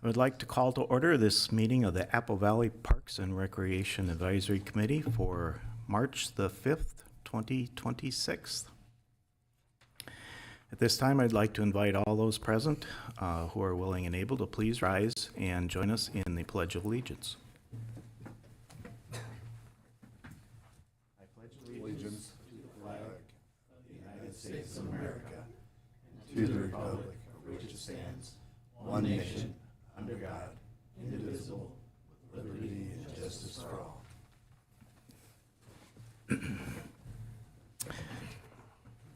would like to call to order this meeting of the Apple Valley Parks and Recreation Advisory Committee for March the 5th, 2026. At this time, I'd like to invite all those present who are willing and able to please rise and join us in the Pledge of Allegiance. I pledge allegiance to the flag of the United States of America, and to the republic for which it stands, one nation, under God, indivisible, with liberty and justice for all.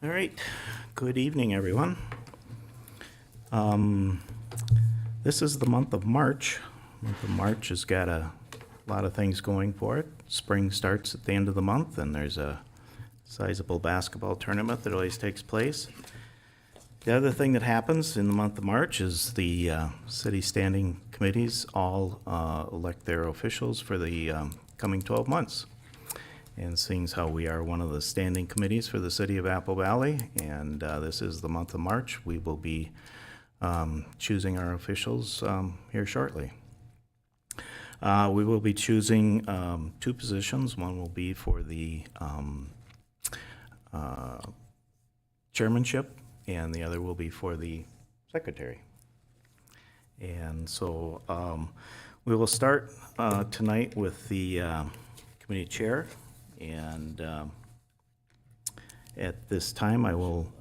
All right. Good evening, everyone. This is the month of March. The month of March has got a lot of things going for it. Spring starts at the end of the month, and there's a sizable basketball tournament that always takes place. The other thing that happens in the month of March is the city standing committees all elect their officials for the coming 12 months. And seeing as how we are one of the standing committees for the city of Apple Valley, and this is the month of March, we will be choosing our officials here shortly. We will be choosing two positions. One will be for the chairmanship, and the other will be for the secretary. And so we will start tonight with the committee chair. And at this time, I will.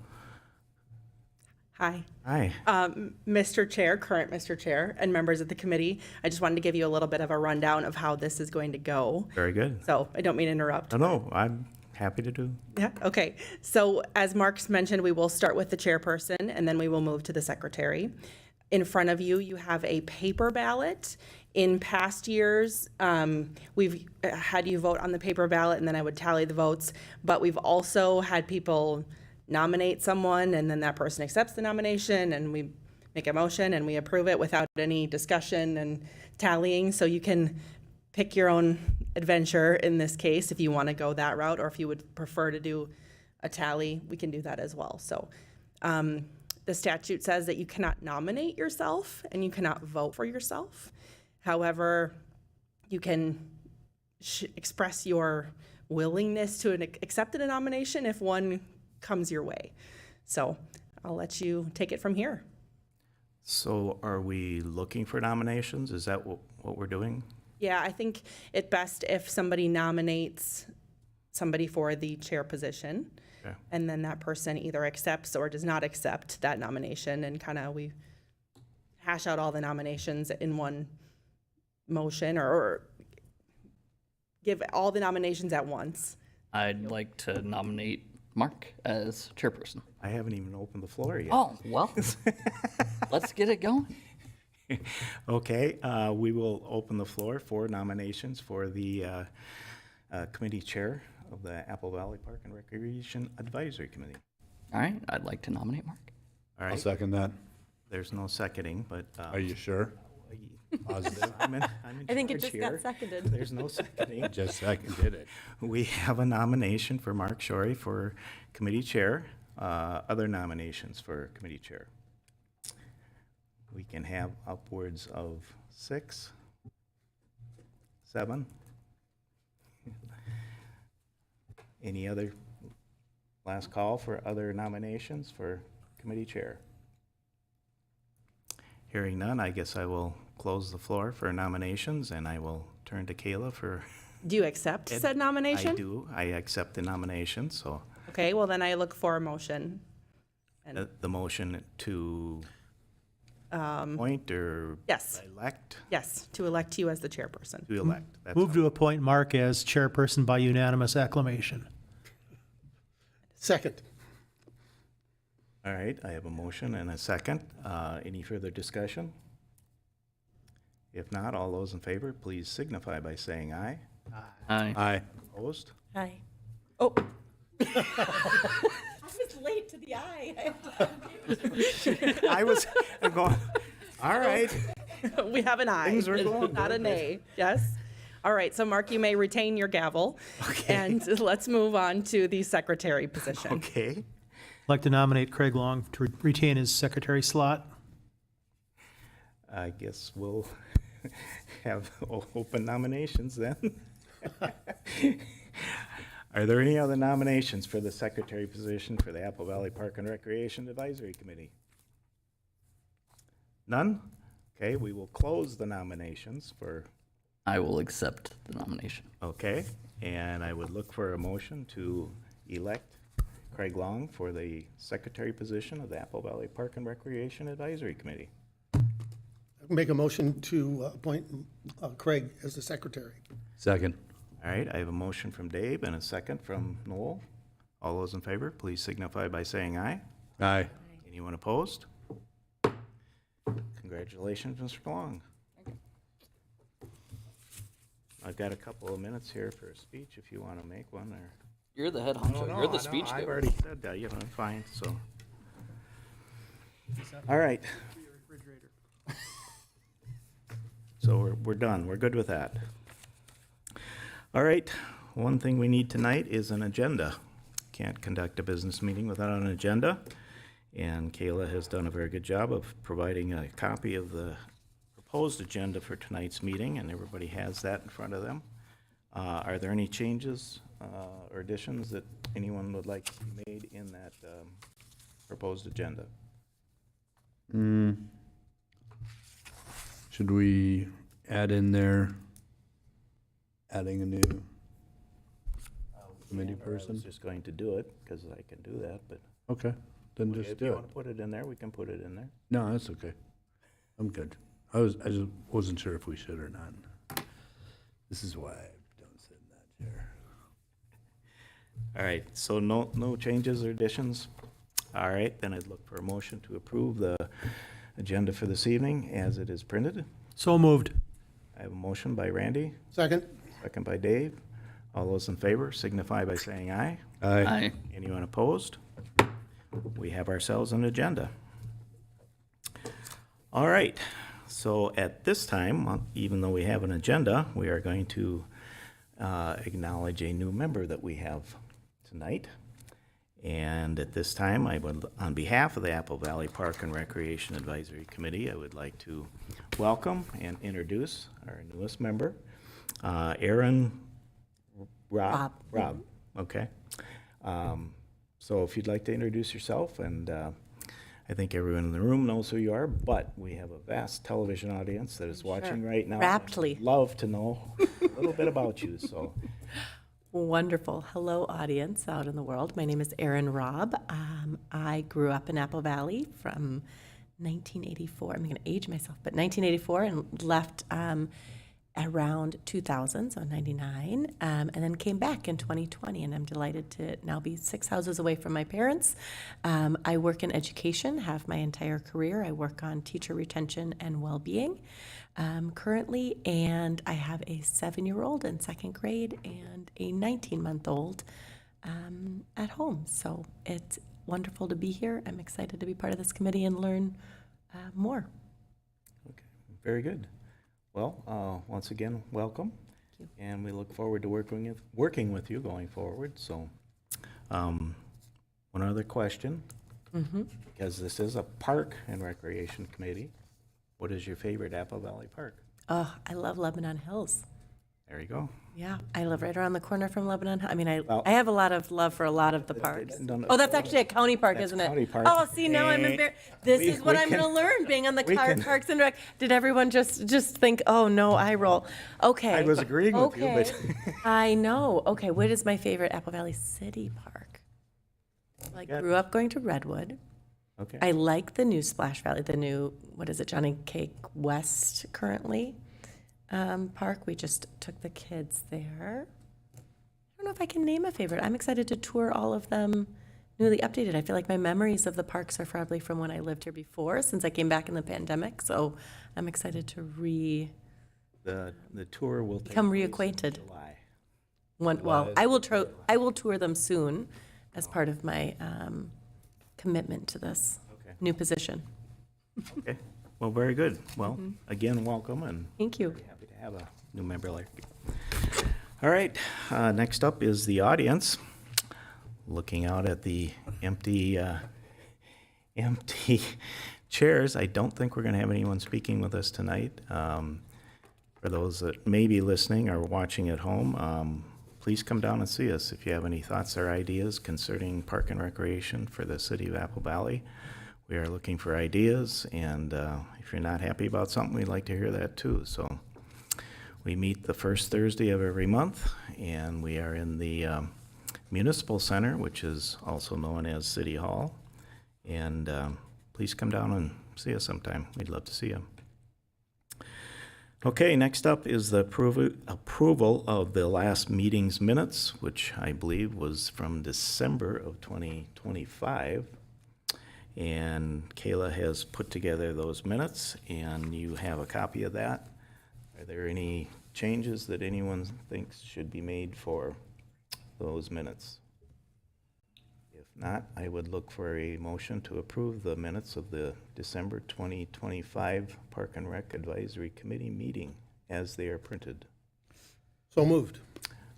Hi. Hi. Mr. Chair, current Mr. Chair, and members of the committee, I just wanted to give you a little bit of a rundown of how this is going to go. Very good. So I don't mean to interrupt. No, I'm happy to do. Yeah, okay. So as Mark's mentioned, we will start with the chairperson, and then we will move to the secretary. In front of you, you have a paper ballot. In past years, we've had you vote on the paper ballot, and then I would tally the votes. But we've also had people nominate someone, and then that person accepts the nomination, and we make a motion, and we approve it without any discussion and tallying. So you can pick your own adventure in this case if you want to go that route, or if you would prefer to do a tally, we can do that as well. So the statute says that you cannot nominate yourself, and you cannot vote for yourself. However, you can express your willingness to accept a nomination if one comes your way. So I'll let you take it from here. So are we looking for nominations? Is that what we're doing? Yeah, I think it's best if somebody nominates somebody for the chair position, okay, and then that person either accepts or does not accept that nomination, and kind of we hash out all the nominations in one motion, or give all the nominations at once. I'd like to nominate Mark as chairperson. I haven't even opened the floor yet. Oh, well, let's get it going. Okay, we will open the floor for nominations for the committee chair of the Apple Valley Park and Recreation Advisory Committee. All right, I'd like to nominate Mark. All right. I'll second that. There's no seconding, but Are you sure? positive. I'm in I think it charge just here. got seconded. There's no seconding. Just seconded it. We have a nomination for Mark Shorey for committee chair. Other nominations for committee chair. We can have upwards of 6, 7. Any other last call for other nominations for committee chair? Hearing none, I guess I will close the floor for nominations, and I will turn to Kayla for. Do you accept said nomination? I do. I accept the nomination, so. Okay, well then I look for a motion. And The motion to appoint or yes. elect? Yes, to elect you as the chairperson. To elect. That's Move all. to appoint Mark as chairperson by unanimous acclamation. Second. All right, I have a motion and a second. Any further discussion? If not, all those in favor, please signify by saying aye. Aye. Aye. Opposed? Hi. Oh. I was late to the eye. I'm going, all right. We have an aye. Things are going not a good. nay. Yes. All right. So Mark, you may retain your gavel. Okay. And let's move on to the secretary position. Okay. I'd like to nominate Craig Long to retain his secretary slot. I guess we'll have open nominations then. Are there any other nominations for the secretary position for the Apple Valley Park and Recreation Advisory Committee? None? Okay, we will close the nominations for, I will accept the nomination. okay, and I would look for a motion to elect Craig Long for the secretary position of the Apple Valley Park and Recreation Advisory Committee. Make a motion to appoint Craig as the secretary. Second. All right, I have a motion from Dave and a second from Noel. All those in favor, please signify by saying aye. Aye. Anyone opposed? Congratulations, Mr. Long. I've got a couple of minutes here for a speech if you want to make one, or. You're the head honcho. You're the speech I've giver. already said that, you know, fine, so. All right. So we're done, we're good with that. All right, one thing we need tonight is an agenda. Can't conduct a business meeting without an agenda. And Kayla has done a very good job of providing a copy of the proposed agenda for tonight's meeting, and everybody has that in front of them. Are there any changes or additions that anyone would like to be made in that proposed agenda? Should we add in there, adding a new committee I was person? just going to do it, because I can do that, but Okay, then just if do you it. want to put it in there, we can put it in there. No, that's okay. I'm good. I just wasn't sure if we should or not. This is why I don't sit in that chair. All right, so no changes or additions? All right, then I'd look for a motion to approve the agenda for this evening as it is printed. So moved. I have a motion by Randy, Second? second by Dave. All those in favor signify by saying aye. Aye. Anyone opposed? We have ourselves an agenda. All right, so at this time, even though we have an agenda, we are going to acknowledge a new member that we have tonight. And at this time, I would, on behalf of the Apple Valley Park and Recreation Advisory Committee, I would like to welcome and introduce our newest member, Aaron Rob. Okay. So if you'd like to introduce yourself, and I think everyone in the room knows who you are, but we have a vast television audience that is watching right now. Raptly. I'd love to know a little bit about you, so. Wonderful. Hello, audience out in the world. My name is Erin Robb. I grew up in Apple Valley from 1984. I'm going to age myself, but 1984, and left around 2000, so 99, and then came back in 2020, and I'm delighted to now be 6 houses away from my parents. I work in education, have my entire career. I work on teacher retention and well-being currently, and I have a 7-year-old in second grade and a 19-month-old at home. So it's wonderful to be here. I'm excited to be part of this committee and learn more. Okay, very good. Well, once again, welcome. Thank you. And we look forward to working with you going forward. So, one other question, because this is a park and recreation committee. What is your favorite Apple Valley park? Oh, I love Lebanon Hills. There you go. Yeah, I live right around the corner from Lebanon. I mean, Well- I have a lot of love for a lot of the parks. Oh, that's actually a county park, That's isn't it? county park. Oh, see, now I'm embarrassed. This We- is what we I'm going to can- learn, being on the we can- Parks and Rec. Did everyone just think, oh, no, I roll? Okay. I was agreeing with you, Okay. but. I know. Okay, what is my favorite Apple Valley City Park? I Got- grew up going to Redwood. Okay. I like the new Splash Valley, the new, what is it, Johnny Cake West currently park. We just took the kids there. I don't know if I can name a favorite. I'm excited to tour all of them newly updated. I feel like my memories of the parks are probably from when I lived here before, since I came back in the pandemic. So I'm excited to The tour will take become place in reacquainted. July. Well, I will tour them soon as part of my commitment to this Okay. new position. Okay. Well, very good. Well, again, welcome, and Thank you. happy to have a new member like you. All right, next up is the audience. Looking out at the empty chairs, I don't think we're going to have anyone speaking with us tonight. For those that may be listening or watching at home, please come down and see us if you have any thoughts or ideas concerning park and recreation for the city of Apple Valley. We are looking for ideas, and if you're not happy about something, we'd like to hear that too. So we meet the first Thursday of every month, and we are in the Municipal Center, which is also known as City Hall. And please come down and see us sometime. We'd love to see you. Okay, next up is the approval of the last meeting's minutes, which I believe was from December of 2025. And Kayla has put together those minutes, and you have a copy of that. Are there any changes that anyone thinks should be made for those minutes? If not, I would look for a motion to approve the minutes of the December 2025 Park and Rec Advisory Committee meeting as they are printed. So moved.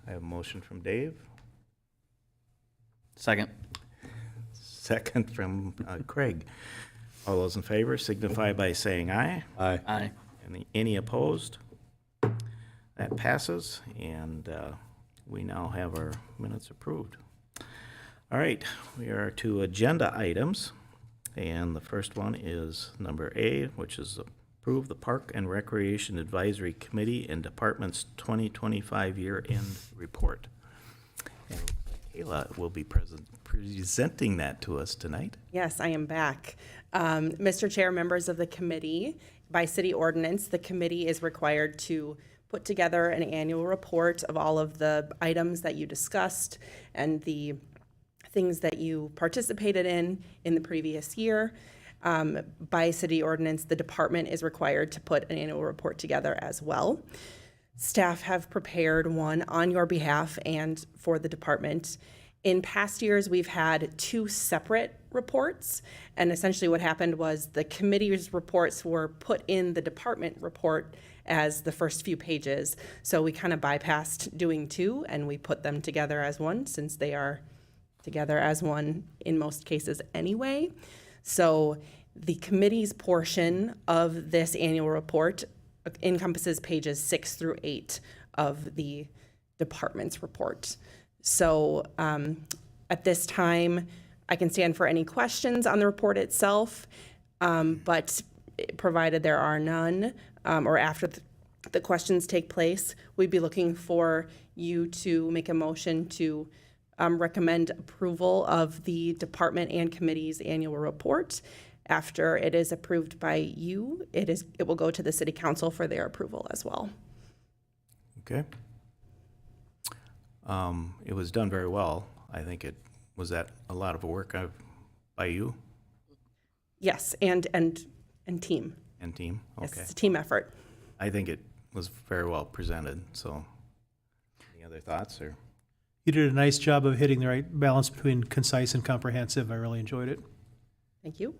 I have a motion from Dave, Second. second from Craig. All those in favor signify by saying aye. Aye. Aye. Any opposed? That passes, and we now have our minutes approved. All right, we are to agenda items, and the first one is number A, which is approve the Park and Recreation Advisory Committee and Department's 2025 year-end report. And Kayla will be presenting that to us tonight. Yes, I am back. Mr. Chair, members of the committee, by city ordinance, the committee is required to put together an annual report of all of the items that you discussed and the things that you participated in the previous year. By city ordinance, the department is required to put an annual report together as well. Staff have prepared one on your behalf and for the department. In past years, we've had two separate reports, and essentially what happened was the committee's reports were put in the department report as the first few pages. So we kind of bypassed doing two, and we put them together as one, since they are together as one in most cases anyway. So the committee's portion of this annual report encompasses pages 6 through 8 of the department's report. So at this time, I can stand for any questions on the report itself, but provided there are none, or after the questions take place, we'd be looking for you to make a motion to recommend approval of the department and committee's annual report. After it is approved by you, it will go to the city council for their approval as well. Okay. It was done very well. I think it was that a lot of work by you Yes, and team. and team. Yes, Okay. it's a team effort. I think it was very well presented. So, any other thoughts or? You did a nice job of hitting the right balance between concise and comprehensive. I really enjoyed it. Thank you.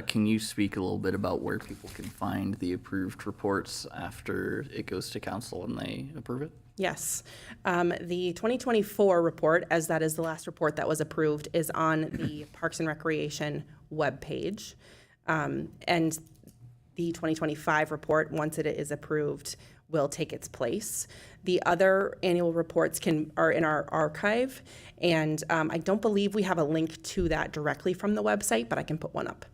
Can you speak a little bit about where people can find the approved reports after it goes to council and they approve it? Yes. The 2024 report, as that is the last report that was approved, is on the Parks and Recreation webpage. And the 2025 report, once it is approved, will take its place. The other annual reports are in our archive, and I don't believe we have a link to that directly from the website, but I can put one up.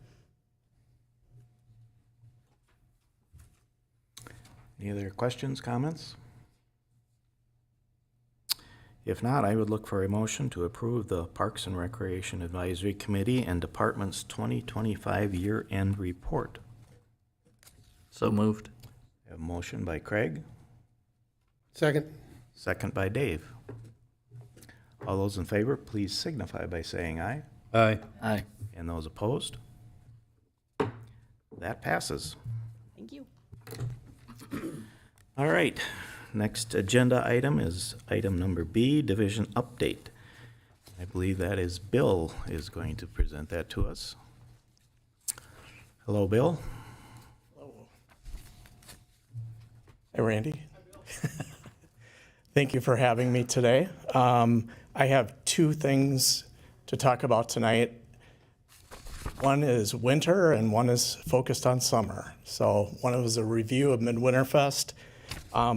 Any other questions, comments? If not, I would look for a motion to approve the Parks and Recreation Advisory Committee and Department's 2025 year-end report. So moved. I have a motion by Craig, Second. second by Dave. All those in favor, please signify by saying aye. Aye. Aye. And those opposed? That passes. Thank you. All right, next agenda item is item number B, division update. I believe that is Bill is going to present that to us. Hello, Bill. Hey, Randy. Thank you for having me today. I have two things to talk about tonight. One is winter and one is focused on summer. So one was a review of Midwinterfest.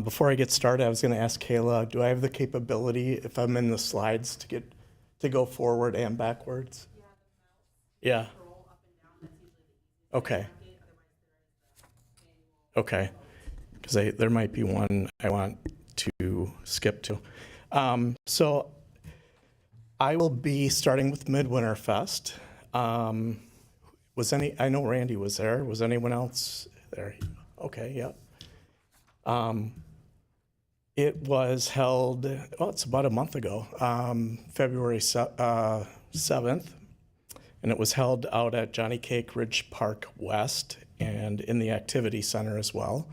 Before I get started, I was going to ask Kayla, do I have the capability, if I'm in the slides, to go forward and backwards? Yeah. Okay. Okay. Because there might be one I want to skip to. So I will be starting with Midwinterfest. I know Randy was there. Was anyone else there? Okay, yeah. It was held, it's about a month ago, February 7th, and it was held out at Johnny Cake Ridge Park West and in the Activity Center as well.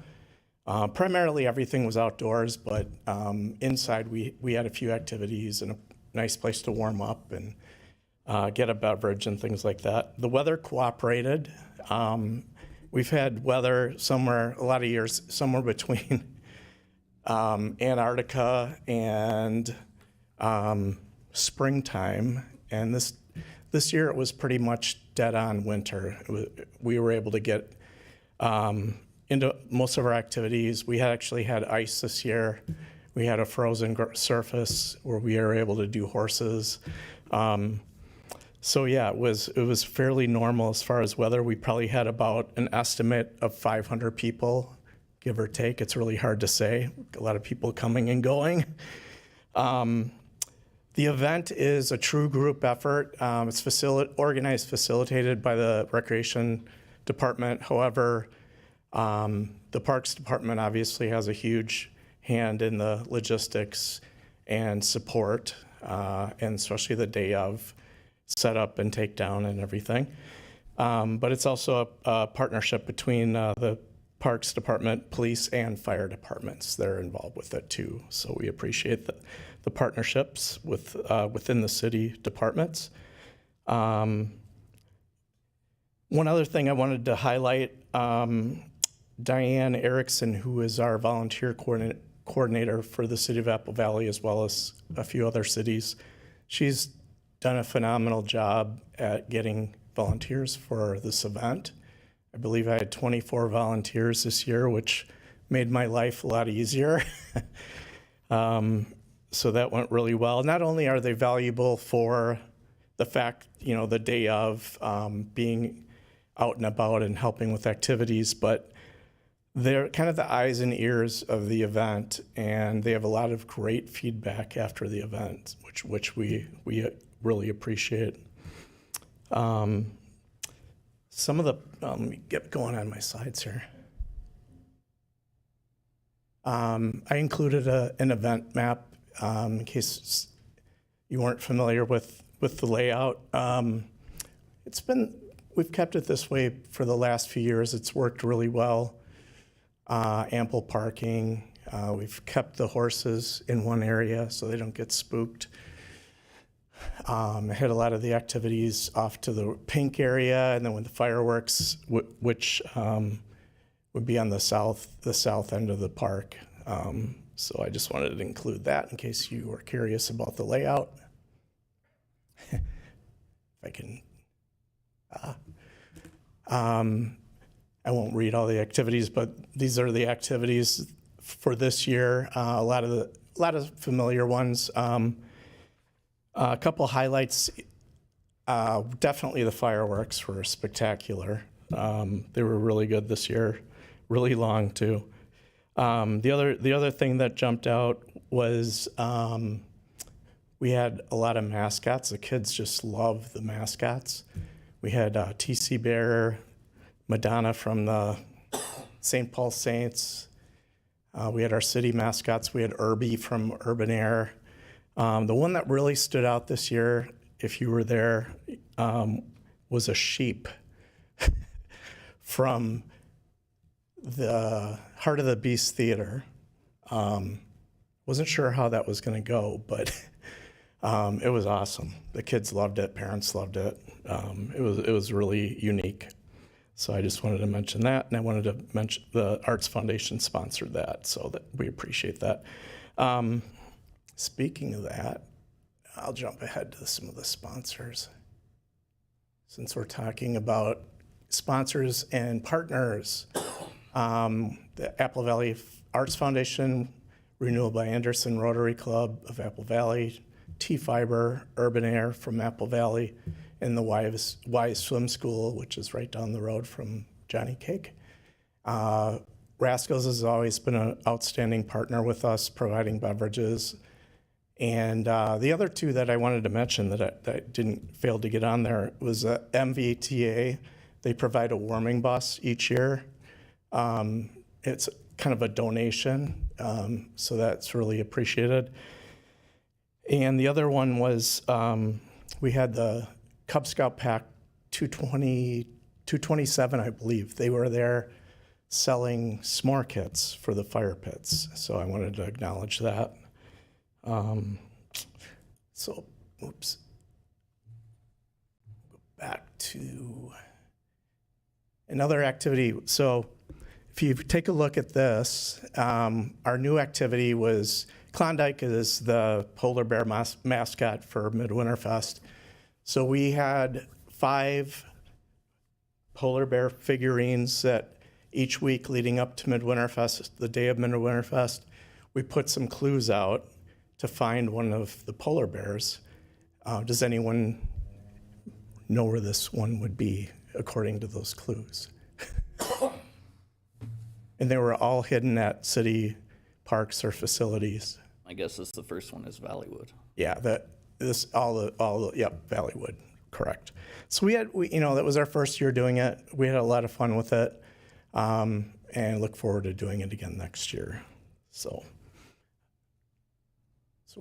Primarily everything was outdoors, but inside we had a few activities and a nice place to warm up and get a beverage and things like that. The weather cooperated. We've had weather a lot of years, somewhere between Antarctica and springtime, and this year it was pretty much dead on winter. We were able to get into most of our activities. We actually had ice this year. We had a frozen surface where we were able to do horses. So yeah, it was fairly normal as far as weather. We probably had about an estimate of 500 people, give or take. It's really hard to say. A lot of people coming and going. The event is a true group effort. It's organized, facilitated by the Recreation Department. However, the Parks Department obviously has a huge hand in the logistics and support, and especially the day of setup and takedown and everything. But it's also a partnership between the Parks Department, police, and fire departments. They're involved with it too. So we appreciate the partnerships within the city departments. One other thing I wanted to highlight, Diane Erickson, who is our volunteer coordinator for the city of Apple Valley, as well as a few other cities, she's done a phenomenal job at getting volunteers for this event. I believe I had 24 volunteers this year, which made my life a lot easier. So that went really well. Not only are they valuable for the fact, the day of being out and about and helping with activities, but they're kind of the eyes and ears of the event, and they have a lot of great feedback after the event, which we really appreciate. Some of the, let me get going on my slides here. I included an event map in case you weren't familiar with the layout. We've kept it this way for the last few years. It's worked really well. Ample parking. We've kept the horses in one area so they don't get spooked. I had a lot of the activities off to the pink area, and then with the fireworks, which would be on the south end of the park. So I just wanted to include that in case you were curious about the layout. If I can. I won't read all the activities, but these are the activities for this year. A lot of familiar ones. A couple highlights. Definitely the fireworks were spectacular. They were really good this year, really long too. The other thing that jumped out was we had a lot of mascots. The kids just love the mascots. We had T.C. Bear, Madonna from the St. Paul Saints. We had our city mascots. We had Irby from Urban Air. The one that really stood out this year, if you were there, was a sheep from the Heart of the Beast Theater. Wasn't sure how that was going to go, but it was awesome. The kids loved it. Parents loved it. It was really unique. So I just wanted to mention that, and I wanted to mention the Arts Foundation sponsored that, so that we appreciate that. Speaking of that, I'll jump ahead to some of the sponsors. since we're talking about sponsors and partners, the Apple Valley Arts Foundation, Renewal by Anderson Rotary Club of Apple Valley, T-Fiber, Urban Air from Apple Valley, and the Wise Swim School, which is right down the road from Johnny Cake. Rascals has always been an outstanding partner with us, providing beverages. And the other two that I wanted to mention that I didn't fail to get on there was MVTA. They provide a warming bus each year. It's kind of a donation, so that's really appreciated. And the other one was we had the Cub Scout Pack 227, I believe. They were there selling s'more kits for the fire pits, so I wanted to acknowledge that. Oops. Go back to another activity. So if you take a look at this, our new activity was Klondike is the polar bear mascot for Midwinter Fest. So we had 5 polar bear figurines that each week leading up to Midwinter Fest, the day of Midwinter Fest, we put some clues out to find one of the polar bears. Does anyone know where this one would be according to those clues? And they were all hidden at city parks or facilities. I guess the first one is Valleywood. Yeah, Valleywood, correct. So we that was our first year doing it. We had a lot of fun with it, and look forward to doing it again next year. So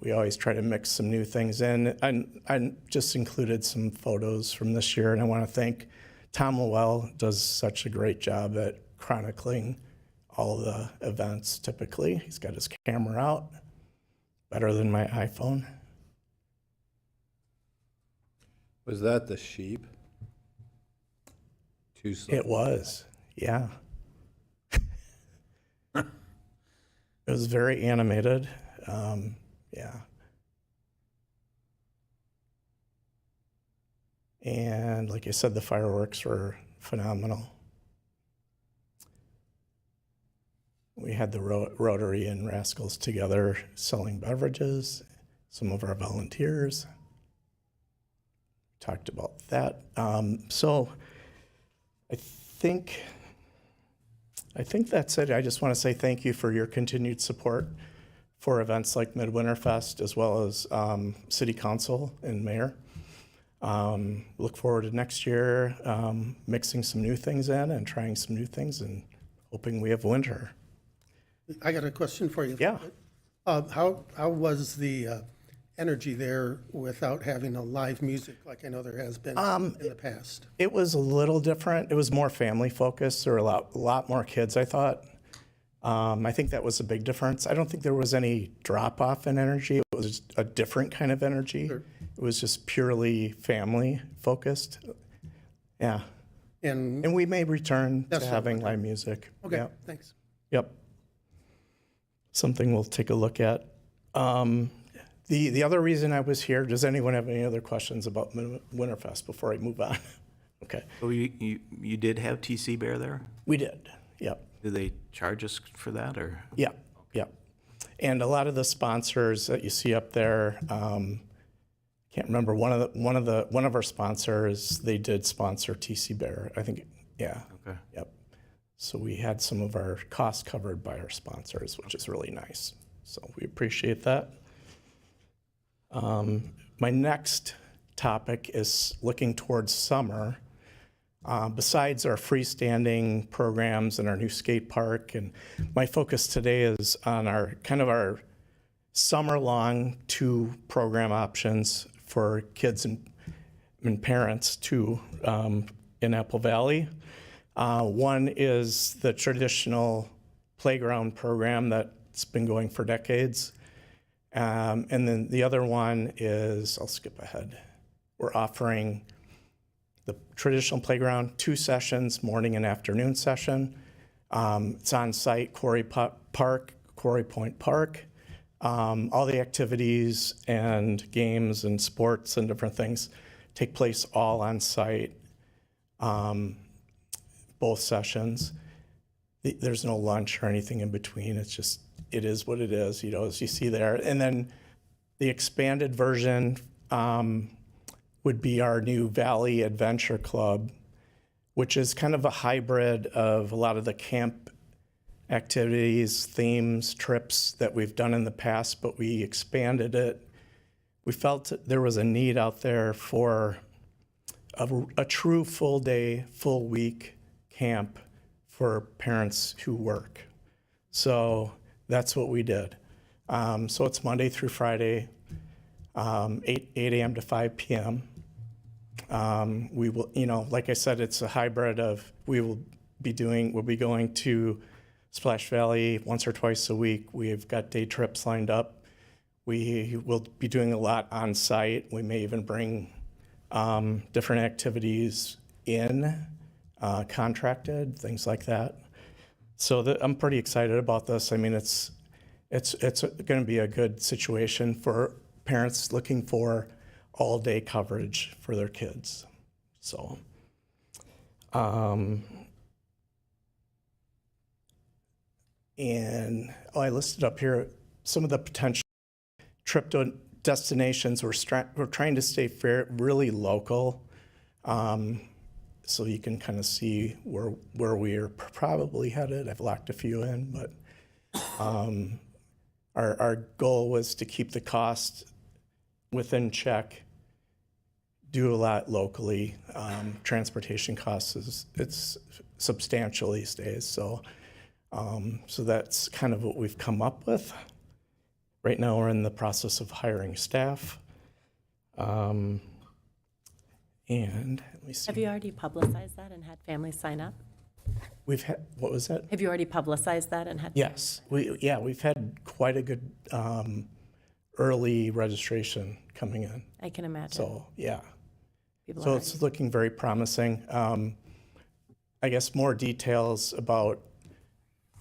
we always try to mix some new things in. I just included some photos from this year, and I want to thank Tom Lowell. Does such a great job at chronicling all the events typically. He's got his camera out, better than my iPhone. Was that the sheep? It was, yeah. It was very animated, yeah. And like I said, the fireworks were phenomenal. We had the Rotary and Rascals together selling beverages, some of our volunteers. Talked about that. So I think that's it. I just want to say thank you for your continued support for events like Midwinter Fest, as well as City Council and Mayor. Look forward to next year, mixing some new things in and trying some new things and hoping we have winter. I got a question for you. Yeah. How was the energy there without having a live music like I know there has been in the past? It was a little different. It was more family focused. There were a lot more kids, I thought. I think that was a big difference. I don't think there was any drop off in energy. It was just a different kind of energy. Sure. It was just purely family focused. Yeah. And we may return to That's having fine. live music. Okay, Yep. thanks. Yep. Something we'll take a look at. The other reason I was here, does anyone have any other questions about Winterfest before I move on? Okay. So you did have TC Bear there? We did, yep. Did they charge us for that, or? Yeah, yeah. And a lot of the sponsors that you see up there, can't remember, one of our sponsors, they did sponsor TC Bear, I think, yeah. Okay. Yep. So we had some of our costs covered by our sponsors, which is really nice. So we appreciate that. My next topic is looking towards summer. Besides our freestanding programs and our new skate park, and my focus today is on our our summer-long 2 program options for kids and parents too in Apple Valley. One is the traditional playground program that's been going for decades. And then the other one is, I'll skip ahead. We're offering the traditional playground, 2 sessions, morning and afternoon session. It's on site, Quarry Point Park. All the activities and games and sports and different things take place all on site, both sessions. There's no lunch or anything in between. It's just, it is what it is, you know, as you see there. And then the expanded version would be our new Valley Adventure Club, which is kind of a hybrid of a lot of the camp activities, themes, trips that we've done in the past, but we expanded it. We felt there was a need out there for a true full day, full week camp for parents who work. So that's what we did. So it's Monday through Friday, 8 a.m. to 5 p.m. We will, you know, like I said, it's a hybrid of we'll be going to Splash Valley once or twice a week. We've got day trips lined up. We will be doing a lot on site. We may even bring different activities in, contracted, things like that. So I'm pretty excited about this. I mean, it's going to be a good situation for parents looking for all-day coverage for their kids. So, and I listed up here some of the potential trip destinations. We're trying to stay really local, so you can kind of see where we are probably headed. I've locked a few in, but our goal was to keep the cost within check, do a lot locally. Transportation costs it's substantial these days, so that's kind of what we've come up with. Right now, we're in the process of hiring staff. And let me see. Have you already publicized that and had families sign up? We've had, what was that? Have you already publicized that and had? Yes, we've had quite a good early registration coming in. I can imagine. So, yeah. People So are it's looking very promising. I guess more details about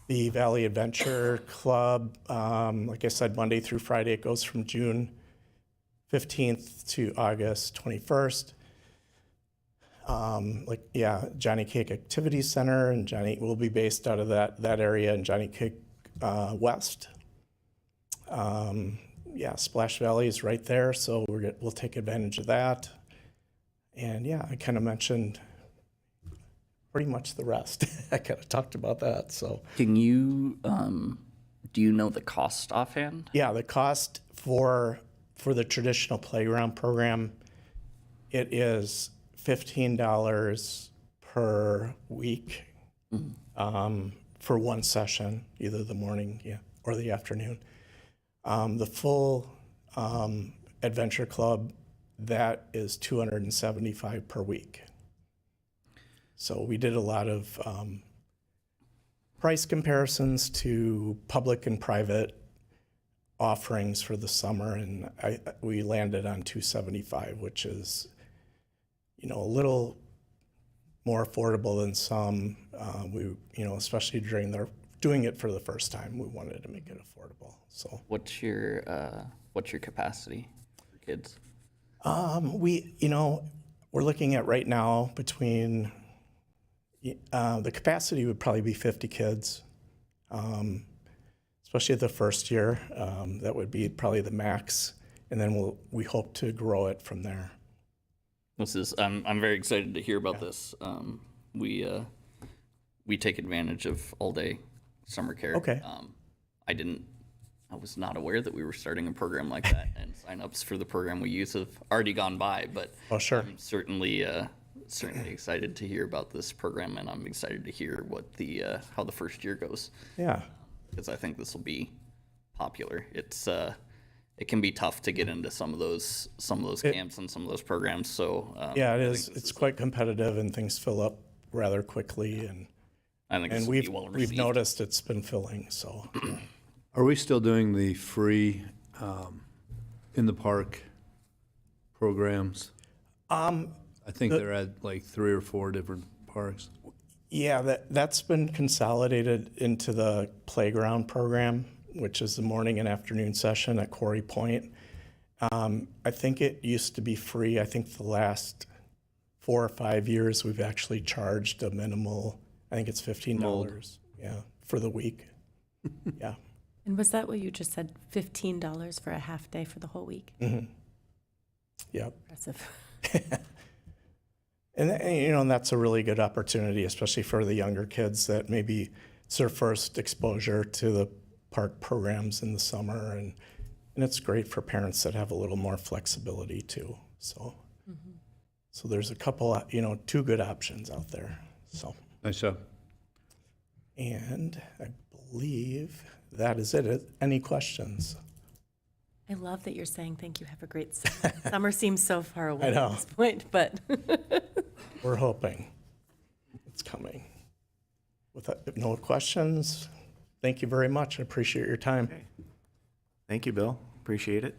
the Valley Adventure Club. Like I said, Monday through Friday, it goes from June 15th to August 21st. Johnny Cake Activity Center, and Johnny will be based out of that area in Johnny Cake West. Splash Valley is right there, so we'll take advantage of that. And I kind of mentioned pretty much the rest. I kind of talked about that. So, Can you, do you know the cost offhand? yeah, the cost for the traditional playground program, it is $15 per week for one session, either the morning or the afternoon. The full Adventure Club, that is $275 per week. So we did a lot of price comparisons to public and private offerings for the summer, and we landed on $275, which is, a little more affordable than some. Especially doing it for the first time, we wanted to make it affordable. So What's your capacity for kids? We're looking at right now between the capacity would probably be 50 kids, especially the first year. That would be probably the max, and then we hope to grow it from there. I'm very excited to hear about this. We take advantage of all day summer care. Okay. I was not aware that we were starting a program like that, and signups for the program we use have already gone by. But Oh, sure. I'm certainly excited to hear about this program, and I'm excited to hear what how the first year goes. Yeah. Because I think this will be popular. It can be tough to get into some of those camps and some of those programs. So Yeah, it I is. think this It's quite competitive, and things fill up rather quickly, and I think this will be well we've received. noticed it's been filling. So Are we still doing the free in the park programs? I think they're at like 3 or 4 different parks. yeah, that's been consolidated into the playground program, which is the morning and afternoon session at Quarry Point. I think it used to be free. I think the last 4 or 5 years, we've actually charged a minimal, I think it's $15, yeah, for the week. Yeah. And was that what you just said, $15 for a half day for the whole week? Yep. Impressive. And that's a really good opportunity, especially for the younger kids that maybe it's their first exposure to the park programs in the summer. And it's great for parents that have a little more flexibility too. So, so there's a couple, 2 good options out there. So, Nice job. and I believe that is it. Any questions? I love that you're saying thank you, have a great summer. Summer seems so far away I know. at this point, but We're hoping it's coming. With no questions, thank you very much. I appreciate your time. Thank you, Bill. Appreciate it.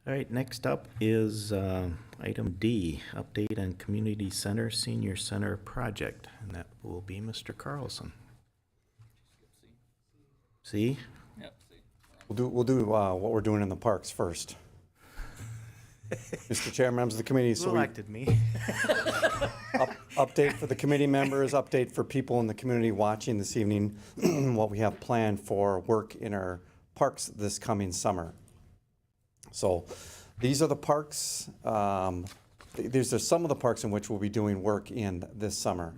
All right, next up is item D, update on Community Center Senior Center project, and that will be Mr. Carlson. See? Yep. We'll do what we're doing in the parks first. Mr. Chair, members of the committee, so Who we elected me? update for the committee members, update for people in the community watching this evening, what we have planned for work in our parks this coming summer. So these are the parks, these are some of the parks in which we'll be doing work in this summer.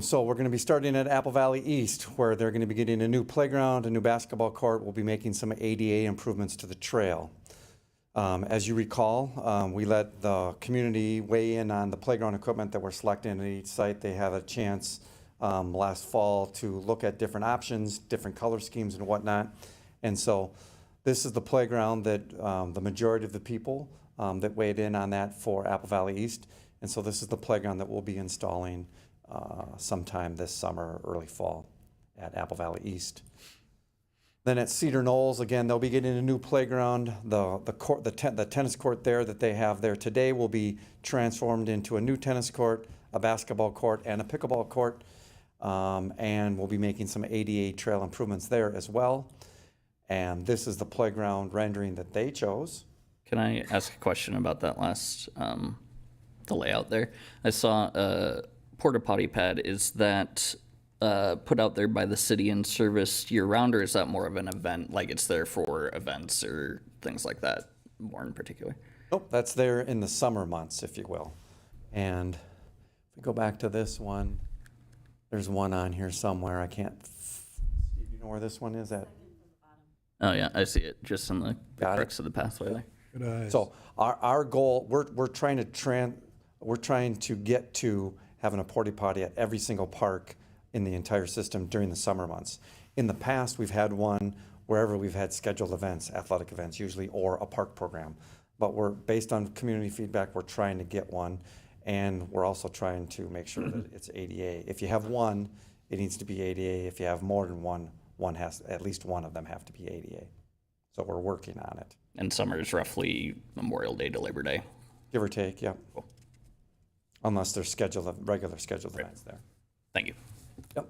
So we're going to be starting at Apple Valley East, where they're going to be getting a new playground, a new basketball court. We'll be making some ADA improvements to the trail. As you recall, we let the community weigh in on the playground equipment that we're selecting at each site. They had a chance last fall to look at different options, different color schemes and whatnot. And so this is the playground that the majority of the people that weighed in on that for Apple Valley East. And so this is the playground that we'll be installing sometime this summer or early fall at Apple Valley East. Then at Cedar Knolls, again, they'll be getting a new playground. The tennis court there that they have there today will be transformed into a new tennis court, a basketball court, and a pickleball court. And we'll be making some ADA trail improvements there as well. And this is the playground rendering that they chose. Can I ask a question about that last, the layout there? I saw a porta potty pad. Is that put out there by the city and serviced year round, or is that more of an event, like it's there for events or things like that, more in particular? Nope, that's there in the summer months, if you will. And if we go back to this one, there's one on here somewhere. I can't, Steve, you know where this one is at? Oh yeah, I see it just in the Got it. crux of the pathway there. Good eyes. So our goal, we're trying to get to having a porta potty at every single park in the entire system during the summer months. In the past, we've had one wherever we've had scheduled events, athletic events usually, or a park program. But we're, based on community feedback, we're trying to get one, and we're also trying to make sure that it's ADA. If you have one, it needs to be ADA. If you have more than one has, at least one of them have to be ADA. So we're working on it. And summer is roughly Memorial Day to Labor Day. Give or take, yeah. Cool. Unless there's regular scheduled events there. Thank you. Yep.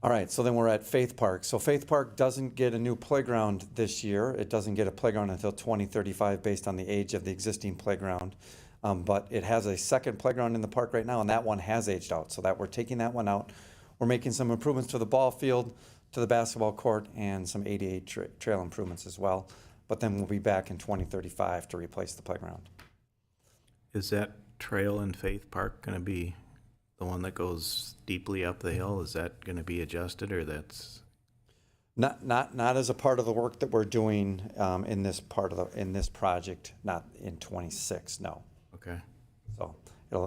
All right, so then we're at Faith Park. So Faith Park doesn't get a new playground this year. It doesn't get a playground until 2035 based on the age of the existing playground. But it has a second playground in the park right now, and that one has aged out. So that we're taking that one out. We're making some improvements to the ball field, to the basketball court, and some ADA trail improvements as well. But then we'll be back in 2035 to replace the playground. Is that trail in Faith Park going to be the one that goes deeply up the hill? Is that going to be adjusted, or that's? Not as a part of the work that we're doing in this project, not in 26, no. Okay. So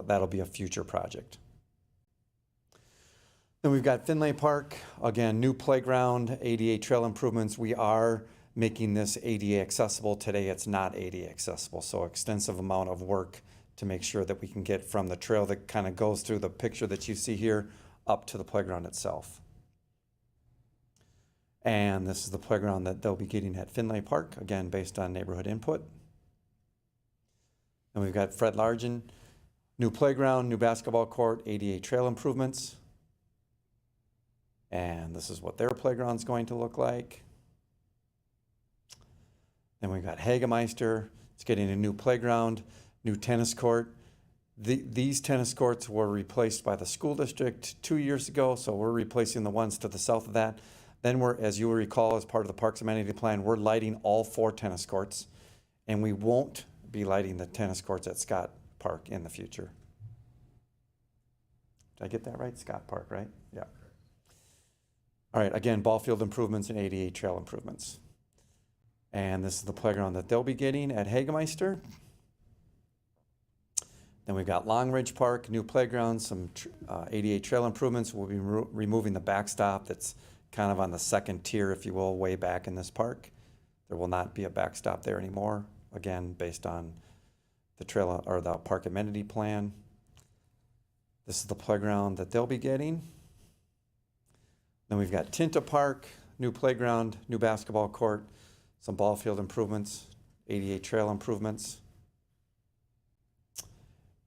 that'll be a future project. Then we've got Finlay Park, again, new playground, ADA trail improvements. We are making this ADA accessible. Today it's not ADA accessible, so extensive amount of work to make sure that we can get from the trail that kind of goes through the picture that you see here up to the playground itself. And this is the playground that they'll be getting at Finlay Park, again, based on neighborhood input. And we've got Fred Largen, new playground, new basketball court, ADA trail improvements. And this is what their playground's going to look like. Then we've got Hagemeister. It's getting a new playground, new tennis court. These tennis courts were replaced by the school district 2 years ago, so we're replacing the ones to the south of that. Then we're, as you will recall, as part of the Parks Amenity Plan, we're lighting all 4 tennis courts, and we won't be lighting the tennis courts at Scott Park in the future. Did I get that right? Scott Park, right? Yeah. All right, again, ball field improvements and ADA trail improvements. And this is the playground that they'll be getting at Hagemeister. Then we've got Long Ridge Park, new playground, some ADA trail improvements. We'll be removing the backstop that's kind of on the second tier, if you will, way back in this park. There will not be a backstop there anymore, again, based on the trail or the park amenity plan. This is the playground that they'll be getting. Then we've got Tinta Park, new playground, new basketball court, some ball field improvements, ADA trail improvements.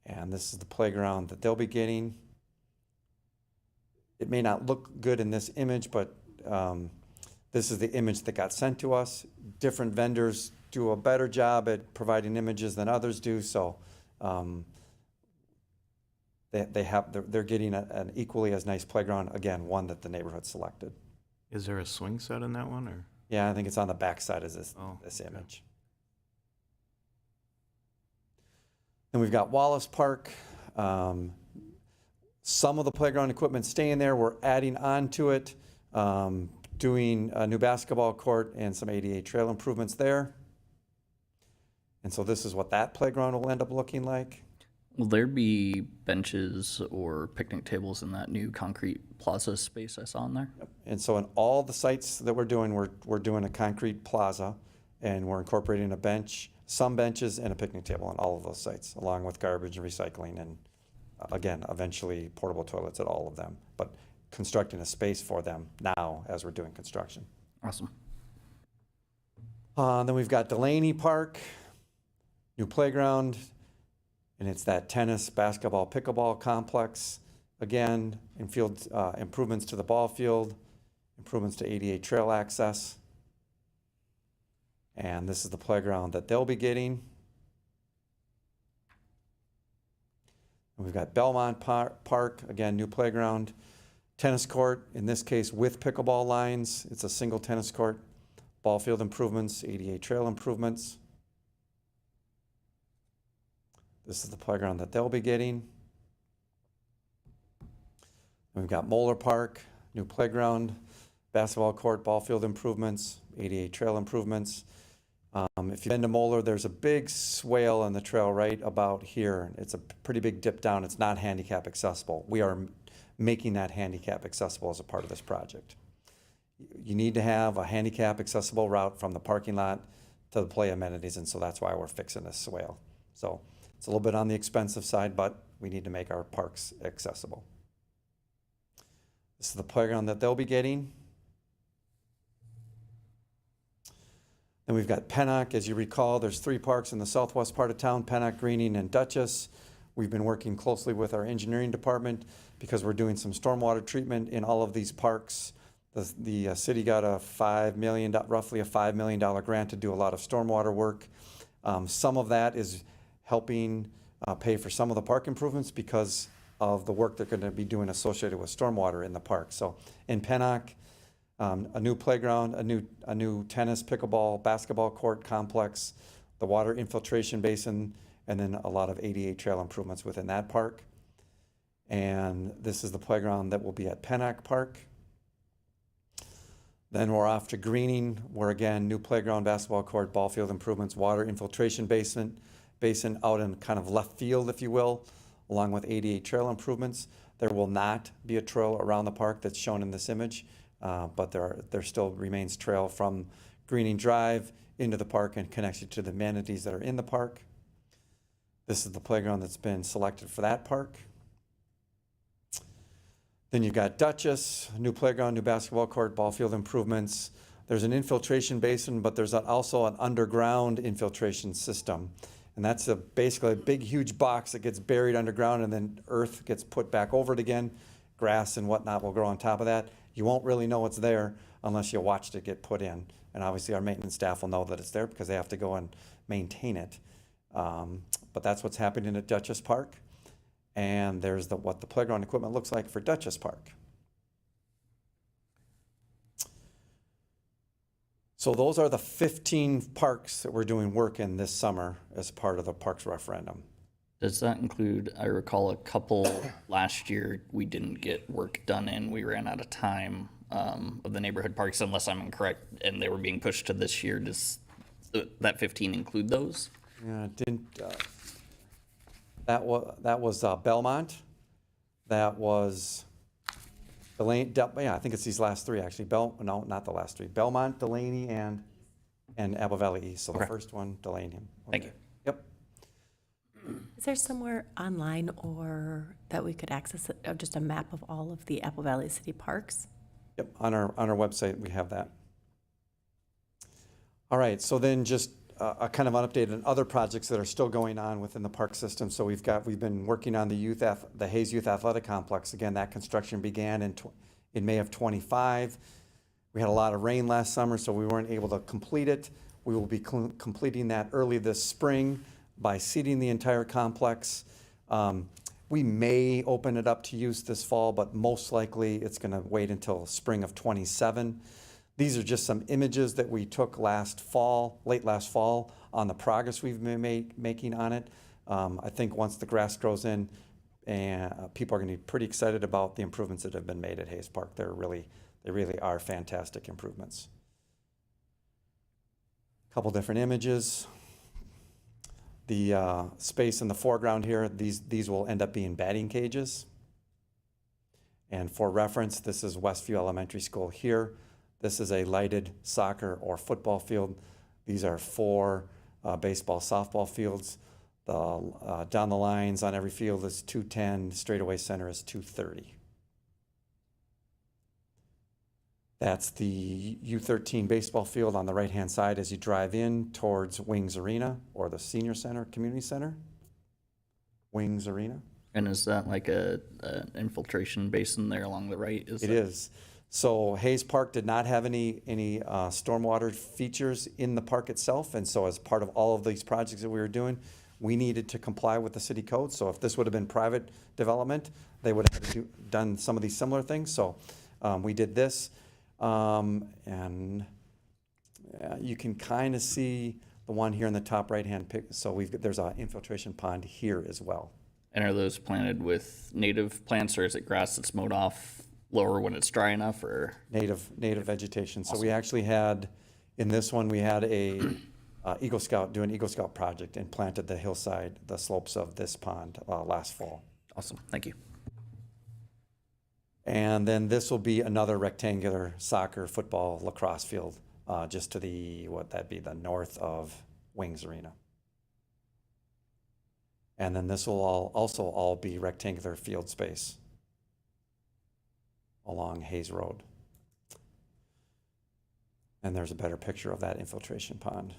And this is the playground that they'll be getting. It may not look good in this image, but this is the image that got sent to us. Different vendors do a better job at providing images than others do, so they're getting an equally as nice playground, again, one that the neighborhood selected. Is there a swing set in that one, or? Yeah, I think it's on the back side of this Okay. image. Then we've got Wallace Park. Some of the playground equipment staying there. We're adding on to it, doing a new basketball court and some ADA trail improvements there. And so this is what that playground will end up looking like. Will there be benches or picnic tables in that new concrete plaza space I saw in there? And so in all the sites that we're doing a concrete plaza, and we're incorporating a bench, some benches, and a picnic table on all of those sites, along with garbage and recycling, and again, eventually portable toilets at all of them, but constructing a space for them now as we're doing construction. Awesome. Then we've got Delaney Park, new playground, and it's that tennis, basketball, pickleball complex. Again, infield improvements to the ball field, improvements to ADA trail access. And this is the playground that they'll be getting. And we've got Belmont Park, again, new playground. Tennis court, in this case with pickleball lines. It's a single tennis court. Ball field improvements, ADA trail improvements. This is the playground that they'll be getting. And we've got Moeller Park, new playground, basketball court, ball field improvements, ADA trail improvements. If you've been to Moeller, there's a big swale on the trail right about here. It's a pretty big dip down. It's not handicap accessible. We are making that handicap accessible as a part of this project. You need to have a handicap accessible route from the parking lot to the play amenities, and so that's why we're fixing this swale. So it's a little bit on the expensive side, but we need to make our parks accessible. This is the playground that they'll be getting. Then we've got Pennock. As you recall, there's 3 parks in the southwest part of town, Pennock, Greening, and Dutchess. We've been working closely with our engineering department because we're doing some stormwater treatment in all of these parks. The city got roughly a $5 million grant to do a lot of stormwater work. Some of that is helping pay for some of the park improvements because of the work they're going to be doing associated with stormwater in the park. So in Pennock, a new playground, a new tennis, pickleball, basketball court complex, the water infiltration basin, and then a lot of ADA trail improvements within that park. And this is the playground that will be at Pennock Park. Then we're off to Greening, where again, new playground, basketball court, ball field improvements, water infiltration basin out in kind of left field, if you will, along with ADA trail improvements. There will not be a trail around the park that's shown in this image, but there still remains trail from Greening Drive into the park and connects you to the amenities that are in the park. This is the playground that's been selected for that park. Then you've got Dutchess, new playground, new basketball court, ball field improvements. There's an infiltration basin, but there's also an underground infiltration system. And that's basically a big, huge box that gets buried underground, and then earth gets put back over it again. Grass and whatnot will grow on top of that. You won't really know it's there unless you watched it get put in. And obviously our maintenance staff will know that it's there because they have to go and maintain it. But that's what's happening at Dutchess Park. And there's what the playground equipment looks like for Dutchess Park. So those are the 15 parks that we're doing work in this summer as part of the Parks Referendum. Does that include, I recall a couple last year we didn't get work done in, we ran out of time of the neighborhood parks, unless I'm incorrect, and they were being pushed to this year. Does that 15 include those? Yeah, it didn't, that was Belmont. That was Delaney, yeah, I think it's these last three actually. No, not the last three. Belmont, Delaney, and Apple Valley East. So the first one, Delaney. Okay. Thank you. Yep. Is there somewhere online or that we could access it, or just a map of all of the Apple Valley City parks? Yep. On our website we have that. All right. So then just a kind of an update on other projects that are still going on within the park system. So we've been working on the Hayes Youth Athletic Complex. Again, that construction began in May of 25. We had a lot of rain last summer, so we weren't able to complete it. We will be completing that early this spring by seeding the entire complex. We may open it up to use this fall, but most likely it's going to wait until spring of 27. These are just some images that we took late last fall, on the progress we've been making on it. I think once the grass grows in, and people are going to be pretty excited about the improvements that have been made at Hayes Park. They really are fantastic improvements. A couple different images. The space in the foreground here, these will end up being batting cages. And for reference, this is Westview Elementary School here. This is a lighted soccer or football field. These are 4 baseball, softball fields. Down the lines on every field is 210, straightaway center is 230. That's the U13 baseball field on the right-hand side as you drive in towards Wings Arena, or the Senior Center, Community Center. Wings Arena. And is that like an infiltration basin there along the right? It is. So Hayes Park did not have any stormwater features in the park itself, and so as part of all of these projects that we were doing, we needed to comply with the city code. So if this would have been private development, they would have done some of these similar things. So we did this, and you can kind of see the one here in the top right-hand pic. So there's an infiltration pond here as well. And are those planted with native plants, or is it grass that's mowed off lower when it's dry enough, or? Native vegetation. Awesome. So we actually had, in this one, we had a Eagle Scout project and planted the hillside, the slopes of this pond last fall. Awesome, thank you. And then this will be another rectangular soccer, football, lacrosse field, just to the north of Wings Arena. And then this will also all be rectangular field space along Hayes Road. And there's a better picture of that infiltration pond.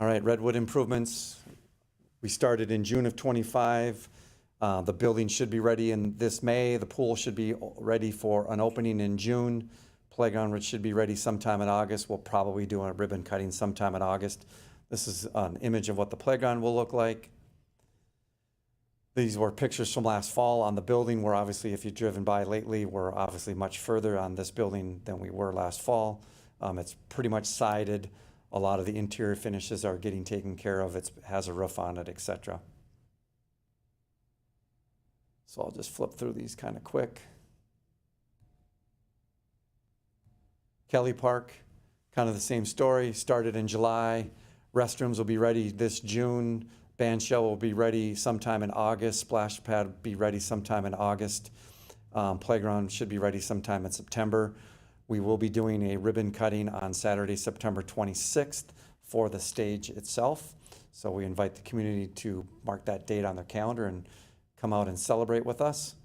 All right, Redwood improvements. We started in June of 25. The building should be ready in this May. The pool should be ready for an opening in June. Playground should be ready sometime in August. We'll probably do a ribbon cutting sometime in August. This is an image of what the playground will look like. These were pictures from last fall on the building. We're obviously, if you've driven by lately, we're obviously much further on this building than we were last fall. It's pretty much sided. A lot of the interior finishes are getting taken care of. It has a roof on it, etc. So I'll just flip through these kind of quick. Kelly Park, kind of the same story. Started in July. Restrooms will be ready this June. Band shell will be ready sometime in August. Splash pad will be ready sometime in August. Playground should be ready sometime in September. We will be doing a ribbon cutting on Saturday, September 26th for the stage itself. So we invite the community to mark that date on their calendar and come out and celebrate with us.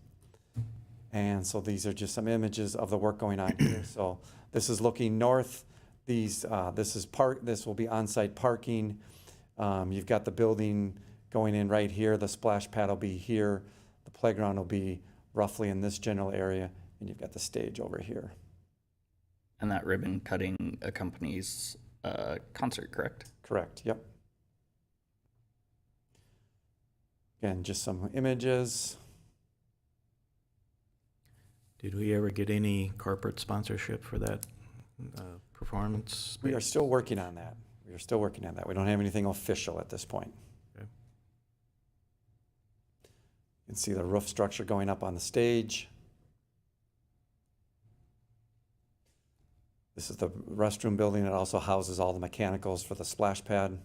And so these are just some images of the work going on here. So this is looking north. This will be on-site parking. You've got the building going in right here. The splash pad will be here. The playground will be roughly in this general area. and you've got the stage over here. And that ribbon cutting accompanies a concert, correct? Correct, yep. Again, just some images. Did we ever get any corporate sponsorship for that performance? We are still working on that. We are still working on that. We don't have anything official at this point. Okay. You can see the roof structure going up on the stage. This is the restroom building. It also houses all the mechanicals for the splash pad.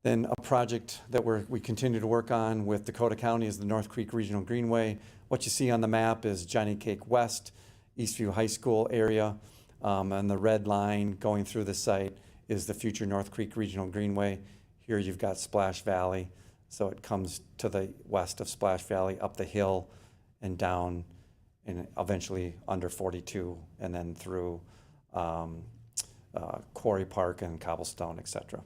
Then a project that we continue to work on with Dakota County is the North Creek Regional Greenway. What you see on the map is Johnny Cake West, Eastview High School area, and the red line going through the site is the future North Creek Regional Greenway. Here you've got Splash Valley, so it comes to the west of Splash Valley, up the hill and down, and eventually under 42, and then through Quarry Park and Cobblestone, etc.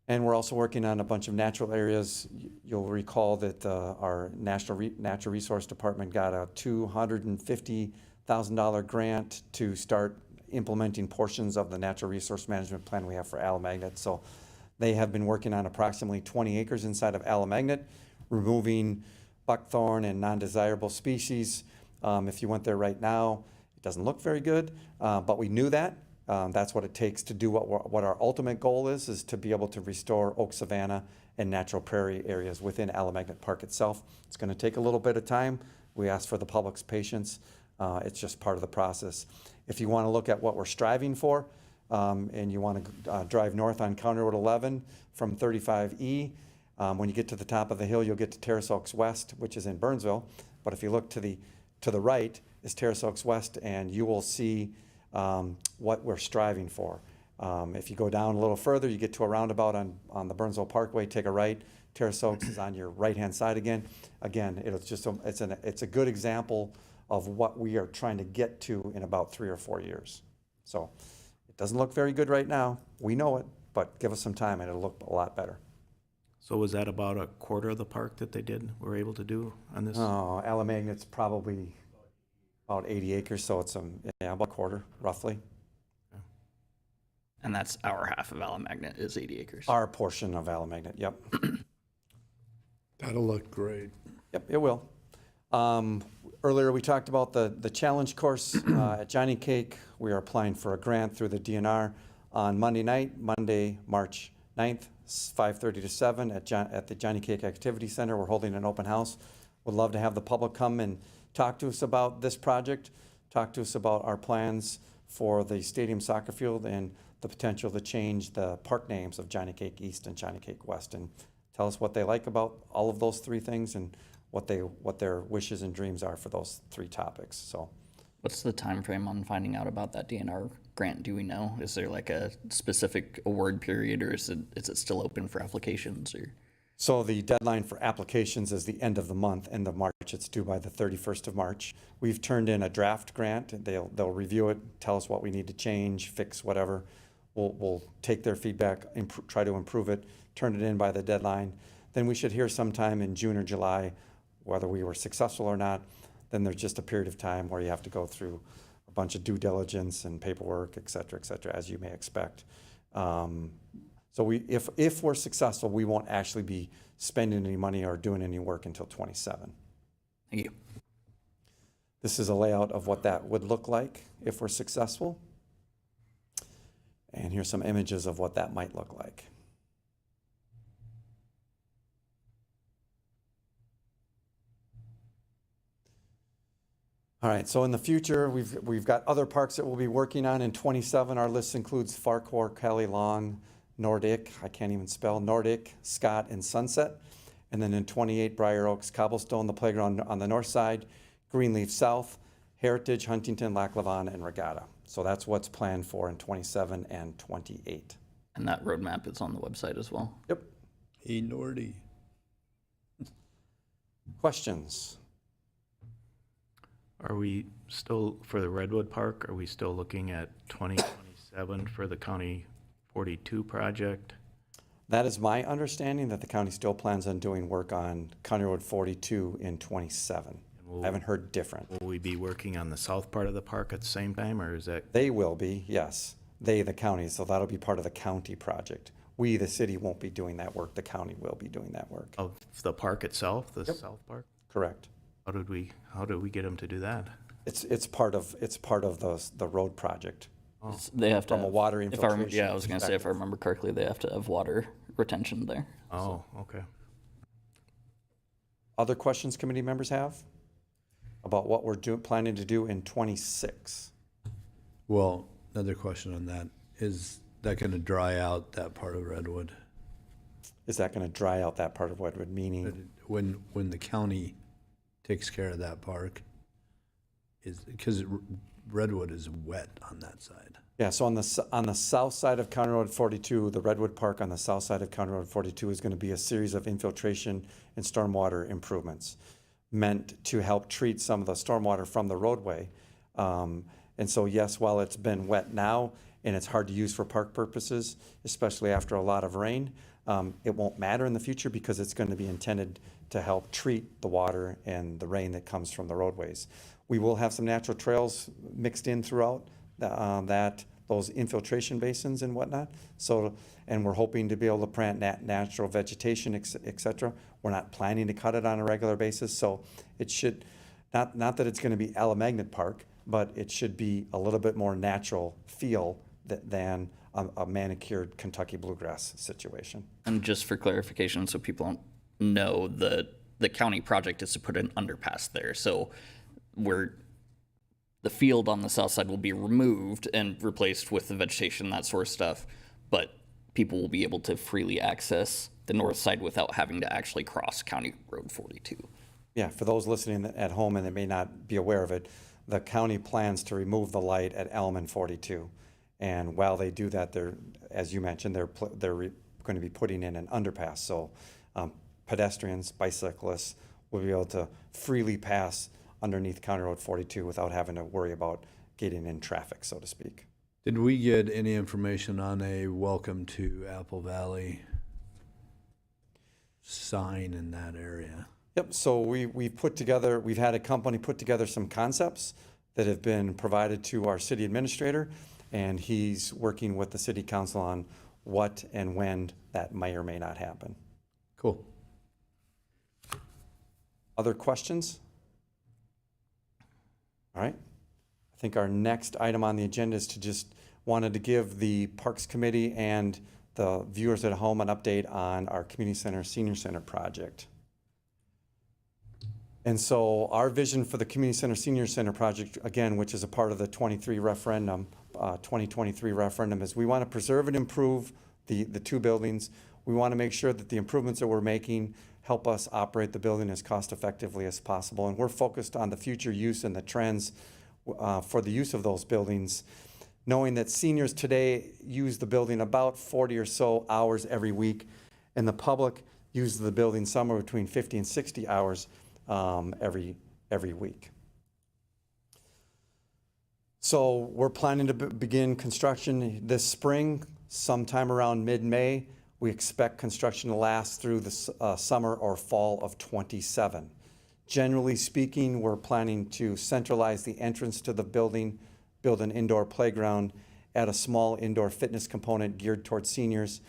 And we're also working on a bunch of natural areas. You'll recall that our Natural Resource Department got a $250,000 grant to start implementing portions of the natural resource management plan we have for Alamagnet. So they have been working on approximately 20 acres inside of Alamagnet, removing buckthorn and non-desirable species. If you went there right now, it doesn't look very good, but we knew that. That's what it takes to do what our ultimate goal is to be able to restore oak savanna and natural prairie areas within Alamagnet Park itself. It's going to take a little bit of time. We ask for the public's patience. It's just part of the process. If you want to look at what we're striving for, and you want to drive north on County Road 11 from 35E, when you get to the top of the hill, you'll get to Terrace Oaks West, which is in Burnsville. But if you look to the right is Terrace Oaks West, and you will see what we're striving for. If you go down a little further, you get to a roundabout on the Burnsville Parkway, take a right. Terrace Oaks is on your right-hand side again. Again, it's a good example of what we are trying to get to in about 3 or 4 years. So it doesn't look very good right now. We know it, but give us some time and it'll look a lot better. So was that about a quarter of the park that were able to do on this? Oh, Alamagnet's probably about 80 acres, so it's about a quarter, roughly. And that's our half of Alamagnet is 80 acres. Our portion of Alamagnet, yep. That'll look great. Yep, it will. Earlier we talked about the challenge course at Johnny Cake. We are applying for a grant through the DNR on Monday night, Monday, March 9th, 5:30 to 7 at the Johnny Cake Activity Center. We're holding an open house. Would love to have the public come and talk to us about this project, talk to us about our plans for the stadium soccer field and the potential to change the park names of Johnny Cake East and Johnny Cake West, and tell us what they like about all of those three things and what their wishes and dreams are for those three topics. So, what's the time frame on finding out about that DNR grant? Do we know? Is there like a specific award period, or is it still open for applications? Or so the deadline for applications is the end of the month, end of March. It's due by the 31st of March. We've turned in a draft grant. They'll review it, tell us what we need to change, fix, whatever. We'll take their feedback, try to improve it, turn it in by the deadline. Then we should hear sometime in June or July whether we were successful or not. Then there's just a period of time where you have to go through a bunch of due diligence and paperwork, et cetera, as you may expect. So if we're successful, we won't actually be spending any money or doing any work until 27. thank you. This is a layout of what that would look like if we're successful. And here's some images of what that might look like. All right, so in the future, we've got other parks that we'll be working on. In 27, our list includes Farquhar, Kelly Long, Nordic, I can't even spell, Nordic, Scott, and Sunset. And then in 28, Briar Oaks, Cobblestone, the playground on the north side, Greenleaf South, Heritage, Huntington, Lac Lavon, and Regatta. So that's what's planned for in 27 and 28. And that roadmap is on the website as well. Yep. Hey, Nordy. Questions? Are we still, for the Redwood Park, are we still looking at 2027 for the County 42 project? That is my understanding, that the county still plans on doing work on County Road 42 in 27. I haven't heard different. Will we be working on the south part of the park at the same time, or is that? They will be, yes. They, the county, so that'll be part of the county project. We, the city, won't be doing that work. The county will be doing that work. Of the park itself, the south park? Correct. How did we get them to do that? It's part of the road project. They have to From a have- water if I rem- infiltration Yeah, I was going to say, if I perspective. remember correctly, they have to have water retention there. Oh, okay. Other questions committee members have about what we're planning to do in 26? Well, another question on that, is that gonna dry out that part of Redwood? Is that going to dry out that part of Redwood, meaning? When the county takes care of that park, because Redwood is wet on that side. Yeah, so on the south side of County Road 42, the Redwood Park on the south side of County Road 42 is going to be a series of infiltration and stormwater improvements meant to help treat some of the stormwater from the roadway. And so, yes, while it's been wet now and it's hard to use for park purposes, especially after a lot of rain, it won't matter in the future because it's going to be intended to help treat the water and the rain that comes from the roadways. We will have some natural trails mixed in throughout those infiltration basins and whatnot. So, and we're hoping to be able to plant natural vegetation, et cetera. We're not planning to cut it on a regular basis, so it should, not that it's going to be Alamagnet Park, but it should be a little bit more natural feel than a manicured Kentucky bluegrass situation. And just for clarification, so people don't know, the county project is to put an underpass there. So the field on the south side will be removed and replaced with the vegetation, that sort of stuff. But people will be able to freely access the north side without having to actually cross County Road 42. Yeah, for those listening at home and they may not be aware of it, the county plans to remove the light at Elm and 42. And while they do that, they're, as you mentioned, they're going to be putting in an underpass. So pedestrians, bicyclists will be able to freely pass underneath County Road 42 without having to worry about getting in traffic, so to speak. Did we get any information on a welcome to Apple Valley sign in that area? Yep, so we've had a company put together some concepts that have been provided to our city administrator, and he's working with the city council on what and when that may or may not happen. Cool. Other questions? All right. I think our next item on the agenda is wanted to give the Parks Committee and the viewers at home an update on our Community Center, Senior Center project. And so our vision for the Community Center, Senior Center project, again, which is a part of the 2023 referendum, is we want to preserve and improve the two buildings. We want to make sure that the improvements that we're making help us operate the building as cost effectively as possible. And we're focused on the future use and the trends for the use of those buildings, knowing that seniors today use the building about 40 or so hours every week, and the public uses the building somewhere between 50 and 60 hours every week. So we're planning to begin construction this spring, sometime around mid-May. We expect construction to last through the summer or fall of 27. Generally speaking, we're planning to centralize the entrance to the building, build an indoor playground, add a small indoor fitness component geared towards seniors,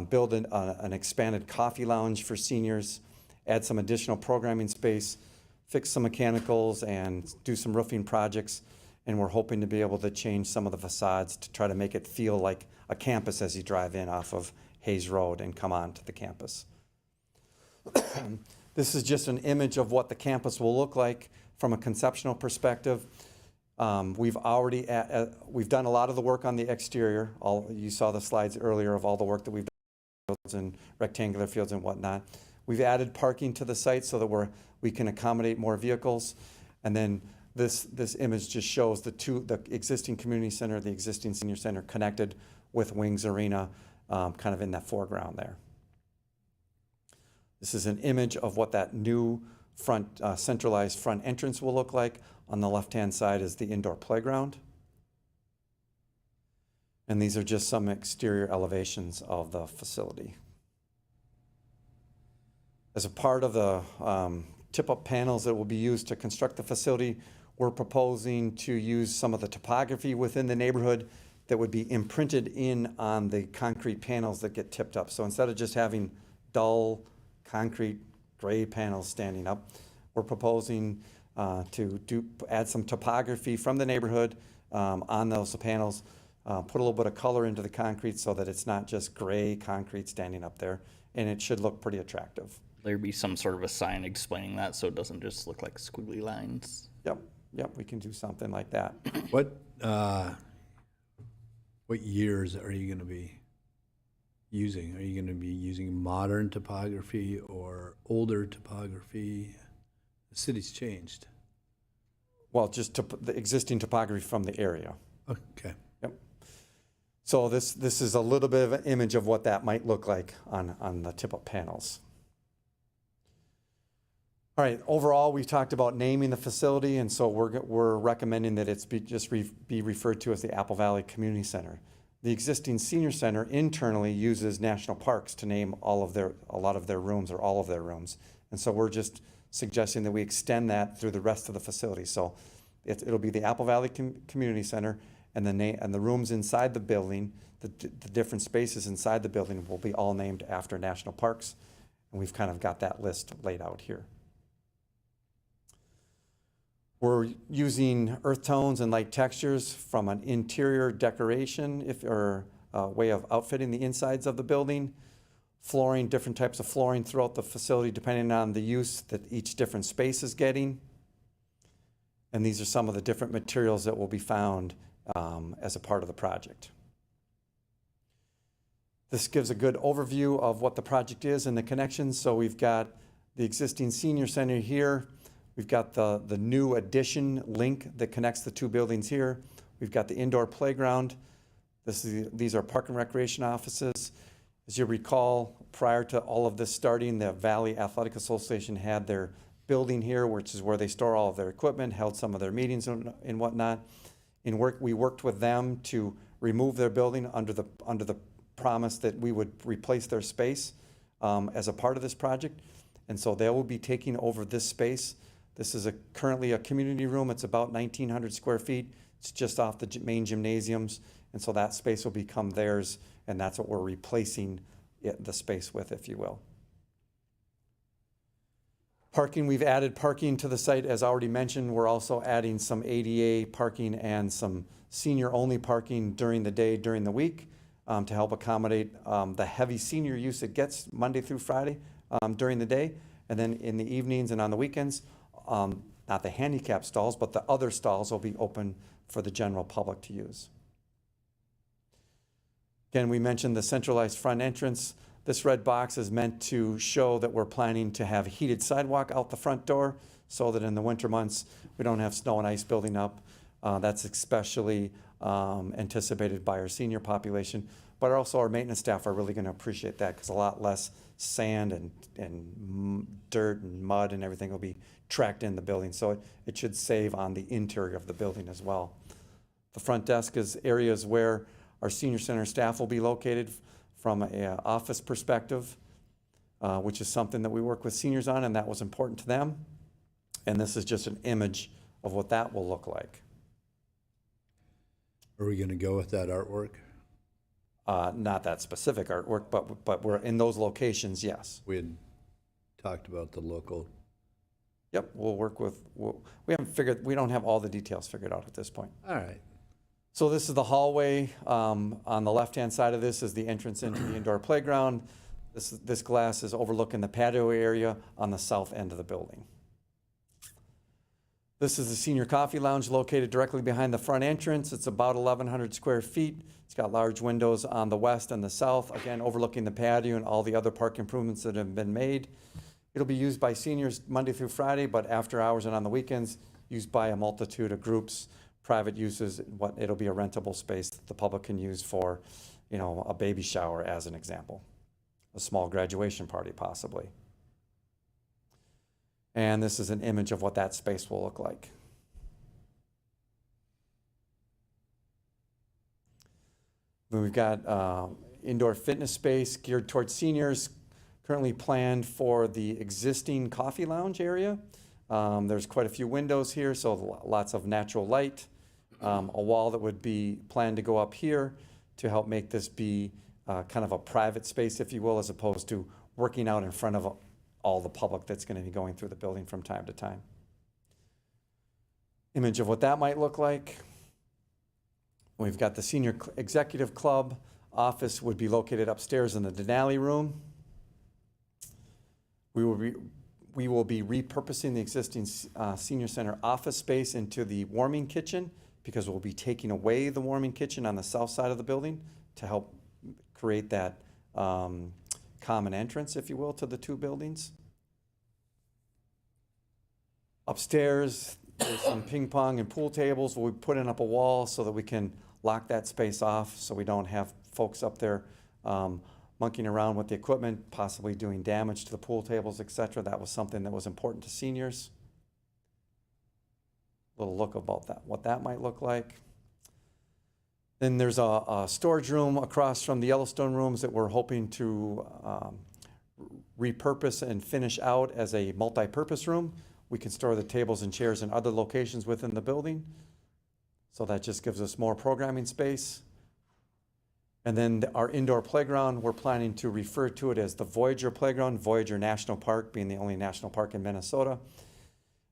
build an expanded coffee lounge for seniors, add some additional programming space, fix some mechanicals, and do some roofing projects. And we're hoping to be able to change some of the facades to try to make it feel like a campus as you drive in off of Hayes Road and come on to the campus. This is just an image of what the campus will look like from a conceptual perspective. We've done a lot of the work on the exterior. You saw the slides earlier of all the work that we've done in rectangular fields and whatnot. We've added parking to the site so that we can accommodate more vehicles. And then this image just shows the existing community center, the existing senior center connected with Wings Arena, kind of in that foreground there. This is an image of what that new centralized front entrance will look like. On the left-hand side is the indoor playground. And these are just some exterior elevations of the facility. As a part of the tip-up panels that will be used to construct the facility, we're proposing to use some of the topography within the neighborhood that would be imprinted in on the concrete panels that get tipped up. So instead of just having dull concrete gray panels standing up, we're proposing to add some topography from the neighborhood on those panels, put a little bit of color into the concrete so that it's not just gray concrete standing up there, and it should look pretty attractive. There be some sort of a sign explaining that so it doesn't just look like squiggly lines. Yep, we can do something like that. What years are you going to be using? Are you going to be using modern topography or older topography? The city's changed. Well, just the existing topography from the area. Okay. Yep. So this is a little bit of an image of what that might look like on the tip-up panels. All right, overall, we've talked about naming the facility, and so we're recommending that it's be referred to as the Apple Valley Community Center. The existing senior center internally uses national parks to name a lot of their rooms or all of their rooms. And so we're just suggesting that we extend that through the rest of the facility. So it'll be the Apple Valley Community Center, and the rooms inside the building, the different spaces inside the building will be all named after national parks. And we've kind of got that list laid out here. We're using earth tones and light textures from an interior decoration or way of outfitting the insides of the building. Flooring, different types of flooring throughout the facility depending on the use that each different space is getting. And these are some of the different materials that will be found as a part of the project. This gives a good overview of what the project is and the connections. So we've got the existing senior center here. We've got the new addition link that connects the two buildings here. We've got the indoor playground. These are park and recreation offices. As you recall, prior to all of this starting, the Valley Athletic Association had their building here, which is where they store all of their equipment, held some of their meetings and whatnot. We worked with them to remove their building under the promise that we would replace their space as a part of this project. And so they will be taking over this space. This is currently a community room. It's about 1,900 square feet. It's just off the main gymnasiums. And so that space will become theirs, and that's what we're replacing the space with, if you will. Parking, we've added parking to the site. As already mentioned, we're also adding some ADA parking and some senior-only parking during the day, during the week, to help accommodate the heavy senior use it gets Monday through Friday during the day. And then in the evenings and on the weekends, not the handicap stalls, but the other stalls will be open for the general public to use. Again, we mentioned the centralized front entrance. This red box is meant to show that we're planning to have heated sidewalk out the front door so that in the winter months we don't have snow and ice building up. That's especially anticipated by our senior population, but also our maintenance staff are really going to appreciate that because a lot less sand and dirt and mud and everything will be tracked in the building. So it should save on the interior of the building as well. The front desk is areas where our senior center staff will be located from an office perspective, which is something that we work with seniors on, and that was important to them. And this is just an image of what that will look like. Are we going to go with that artwork? Not that specific artwork, but we're in those locations, yes. We had talked about the local. Yep, we'll work with, we don't have all the details figured out at this point. All right. So this is the hallway. On the left-hand side of this is the entrance into the indoor playground. This glass is overlooking the patio area on the south end of the building. This is the senior coffee lounge located directly behind the front entrance. It's about 1,100 square feet. It's got large windows on the west and the south, again, overlooking the patio and all the other park improvements that have been made. It'll be used by seniors Monday through Friday, but after hours and on the weekends, used by a multitude of groups, private uses. It'll be a rentable space that the public can use for, a baby shower as an example, a small graduation party possibly. And this is an image of what that space will look like. We've got indoor fitness space geared towards seniors, currently planned for the existing coffee lounge area. There's quite a few windows here, so lots of natural light. A wall that would be planned to go up here to help make this be kind of a private space, if you will, as opposed to working out in front of all the public that's going to be going through the building from time to time. Image of what that might look like. We've got the Senior Executive Club office would be located upstairs in the Denali room. We will be repurposing the existing senior center office space into the warming kitchen, because we'll be taking away the warming kitchen on the south side of the building to help create that common entrance, if you will, to the two buildings. Upstairs, there's some ping pong and pool tables. We'll be putting up a wall so that we can lock that space off, so we don't have folks up there monkeying around with the equipment, possibly doing damage to the pool tables, etc. That was something that was important to seniors. Little look about that, what that might look like. Then there's a storage room across from the Yellowstone rooms that we're hoping to repurpose and finish out as a multi-purpose room. We can store the tables and chairs in other locations within the building. So that just gives us more programming space. And then our indoor playground, we're planning to refer to it as the Voyager Playground, Voyager National Park being the only national park in Minnesota.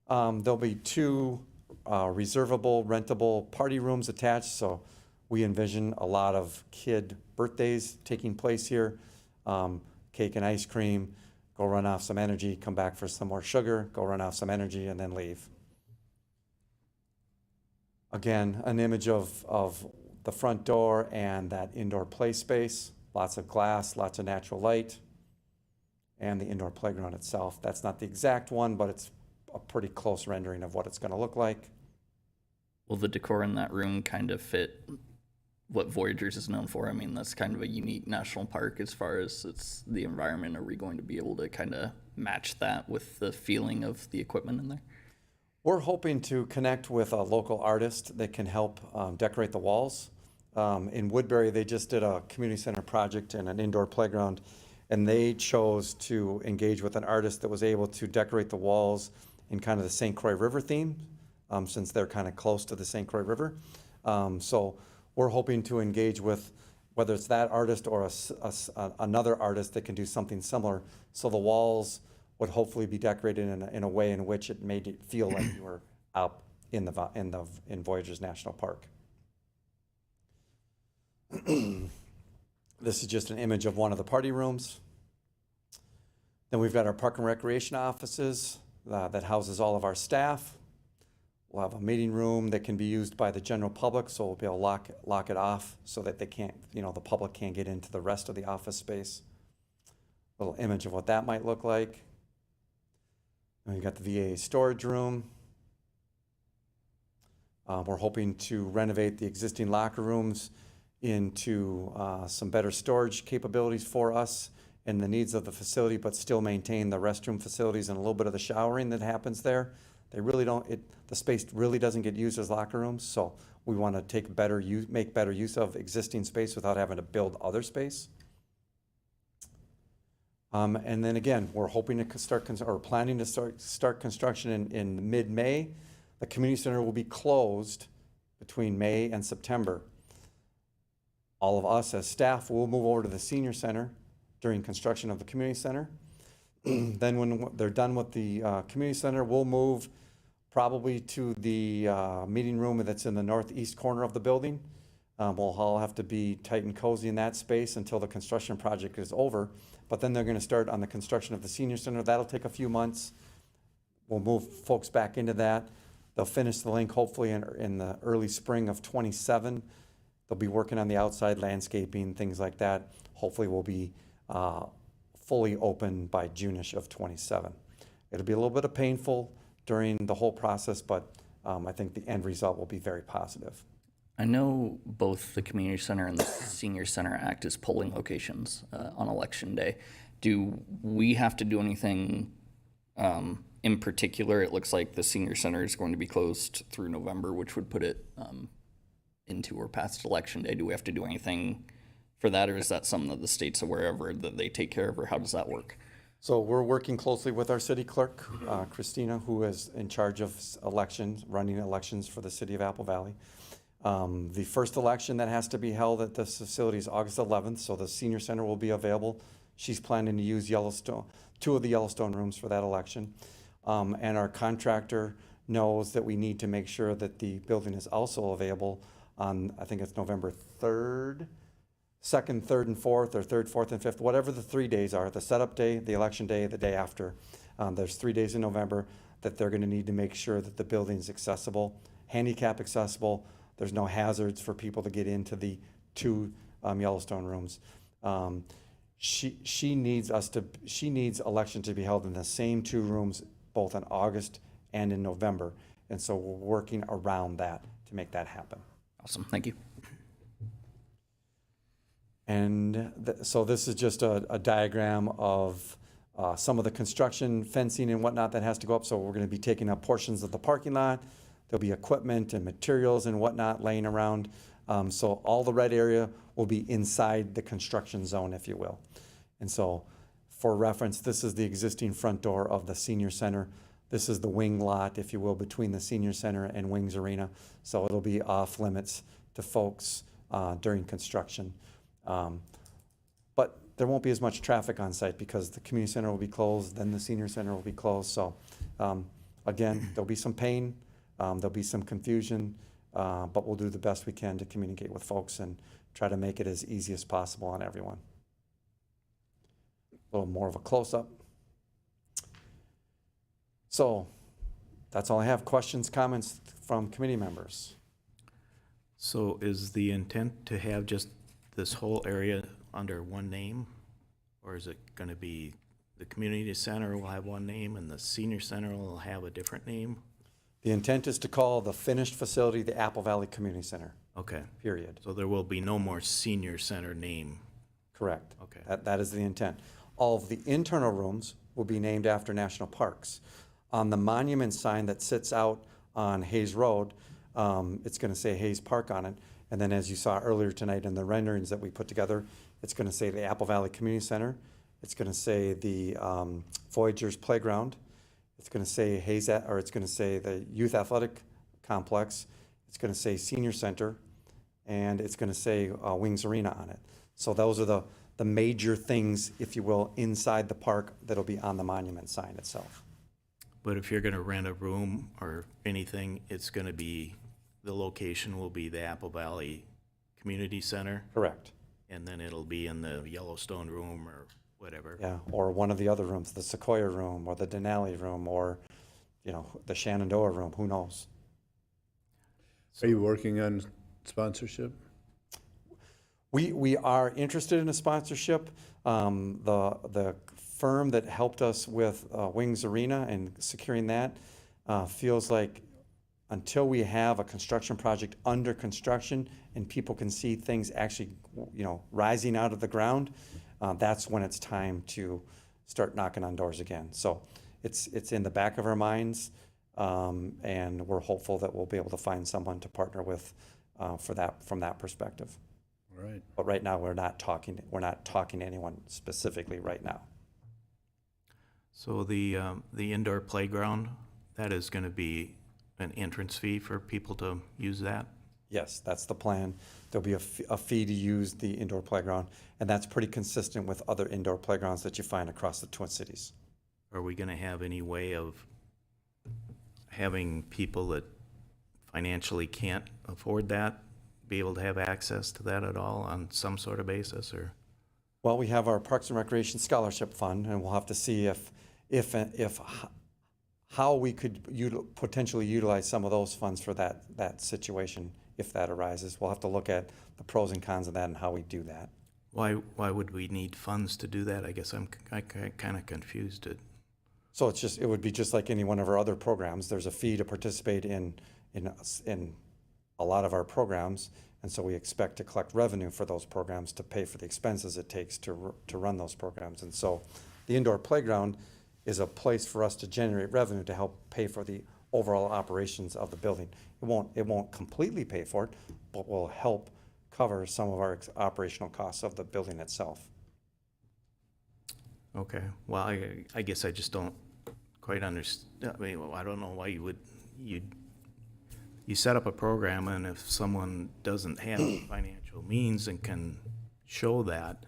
There'll be two reservable, rentable party rooms attached, so we envision a lot of kid birthdays taking place here. Cake and ice cream, go run off some energy, come back for some more sugar, go run off some energy, and then leave. Again, an image of the front door and that indoor play space. Lots of glass, lots of natural light, and the indoor playground itself. That's not the exact one, but it's a pretty close rendering of what it's going to look like. Will the decor in that room kind of fit what Voyagers is known for? I mean, that's kind of a unique national park as far as it's the environment. Are we going to be able to kind of match that with the feeling of the equipment in there? We're hoping to connect with a local artist that can help decorate the walls. In Woodbury, they just did a community center project and an indoor playground, and they chose to engage with an artist that was able to decorate the walls in kind of the St. Croix River theme, since they're kind of close to the St. Croix River. So we're hoping to engage with whether it's that artist or another artist that can do something similar, so the walls would hopefully be decorated in a way in which it made it feel like you were out in Voyagers National Park. This is just an image of one of the party rooms. Then we've got our park and recreation offices that houses all of our staff. We'll have a meeting room that can be used by the general public, so we'll be able to lock it off so that they can't, the public can't get into the rest of the office space. Little image of what that might look like. And we've got the VA storage room. We're hoping to renovate the existing locker rooms into some better storage capabilities for us and the needs of the facility, but still maintain the restroom facilities and a little bit of the showering that happens there. They really don't, the space really doesn't get used as locker rooms, so we want to make better use of existing space without having to build other space. And then again, we're hoping to planning to start construction in mid-May. The community center will be closed between May and September. All of us as staff will move over to the senior center during construction of the community center. Then when they're done with the community center, we'll move probably to the meeting room that's in the northeast corner of the building. We'll all have to be tight and cozy in that space until the construction project is over. But then they're going to start on the construction of the senior center. That'll take a few months. We'll move folks back into that. They'll finish the link hopefully in the early spring of 27. They'll be working on the outside landscaping, things like that. Hopefully we'll be fully open by June-ish of 27. It'll be a little bit painful during the whole process, but I think the end result will be very positive. I know both the community center and the senior center act as polling locations on election day. Do we have to do anything in particular? It looks like the senior center is going to be closed through November, which would put it into or past election day? Do we have to do anything for that, or is that something that the state's aware of or that they take care of, or how does that work? So we're working closely with our city clerk, Christina, who is in charge of elections, running elections for the city of Apple Valley. The first election that has to be held at this facility is August 11th, so the senior center will be available. She's planning to use Yellowstone, 2 of the Yellowstone rooms for that election. And our contractor knows that we need to make sure that the building is also available on, I think it's November 3rd, 2nd, 3rd, and 4th, or 3rd, 4th, and 5th, whatever the 3 days are, the setup day, the election day, the day after. There's 3 days in November that they're gonna need to make sure that the building's accessible, handicap accessible. There's no hazards for people to get into the 2 Yellowstone rooms. She needs election to be held in the same 2 rooms, both in August and in November. And so we're working around that to make that happen. Awesome, thank you. And so this is just a diagram of some of the construction, fencing and whatnot that has to go up. So we're gonna be taking up portions of the parking lot. There'll be equipment and materials and whatnot laying around. So all the red area will be inside the construction zone, if you will. And so for reference, this is the existing front door of the senior center. This is the wing lot, if you will, between the senior center and Wings Arena. So it'll be off limits to folks during construction. But there won't be as much traffic on site because the community center will be closed, then the senior center will be closed. So again, there'll be some pain, there'll be some confusion, but we'll do the best we can to communicate with folks and try to make it as easy as possible on everyone. A little more of a close-up. So that's all I have. Questions, comments from committee members? So is the intent to have just this whole area under one name? Or is it gonna be the community center will have one name and the senior center will have a different name? The intent is to call the finished facility the Apple Valley Community Center, Okay, period. so there will be no more senior center name. Correct. Okay. That is the intent. All of the internal rooms will be named after national parks. On the monument sign that sits out on Hayes Road, it's gonna say Hayes Park on it. And then as you saw earlier tonight in the renderings that we put together, it's gonna say the Apple Valley Community Center. It's gonna say the Voyagers Playground. It's gonna say it's gonna say the Youth Athletic Complex. It's gonna say Senior Center, and it's gonna say Wings Arena on it. So those are the major things, if you will, inside the park that'll be on the monument sign itself. But if you're gonna rent a room or anything, it's gonna be, the location will be the Apple Valley Community Center, Correct. and then it'll be in the Yellowstone room or whatever. Yeah, or one of the other rooms, the Sequoia room, or the Denali room, or, the Shenandoah room, who knows? Are you working on sponsorship? We are interested in a sponsorship. The firm that helped us with Wings Arena and securing that feels like until we have a construction project under construction and people can see things actually, rising out of the ground, that's when it's time to start knocking on doors again. So it's in the back of our minds, and we're hopeful that we'll be able to find someone to partner with from that perspective. All right. But right now, we're not talking to anyone specifically right now. So the indoor playground, that is gonna be an entrance fee for people to use that? Yes, that's the plan. There'll be a fee to use the indoor playground, and that's pretty consistent with other indoor playgrounds that you find across the Twin Cities. Are we gonna have any way of having people that financially can't afford that be able to have access to that at all on some sort of basis, or? Well, we have our Parks and Recreation Scholarship Fund, and we'll have to see how we could potentially utilize some of those funds for that situation if that arises. We'll have to look at the pros and cons of that and how we do that. Why would we need funds to do that? I guess I'm kind of confused. So it would be just like any one of our other programs. There's a fee to participate in a lot of our programs, and so we expect to collect revenue for those programs to pay for the expenses it takes to run those programs. And so the indoor playground is a place for us to generate revenue to help pay for the overall operations of the building. It won't completely pay for it, but will help cover some of our operational costs of the building itself. Okay, well, I guess I just don't quite understand, I mean, well, I don't know why you set up a program, and if someone doesn't have financial means and can show that,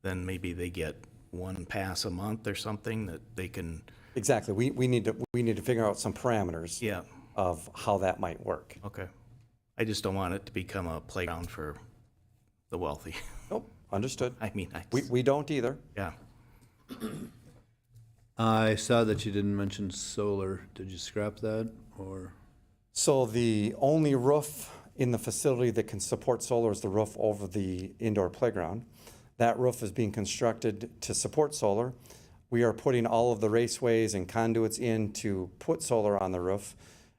then maybe they get one pass a month or something that they can, Exactly. We need to figure out some parameters yeah, of how that might work. okay. I just don't want it to become a playground for the wealthy. Nope, understood. I mean, We don't either. yeah. I saw that you didn't mention solar. Did you scrap that, or? So the only roof in the facility that can support solar is the roof over the indoor playground. That roof is being constructed to support solar. We are putting all of the raceways and conduits in to put solar on the roof.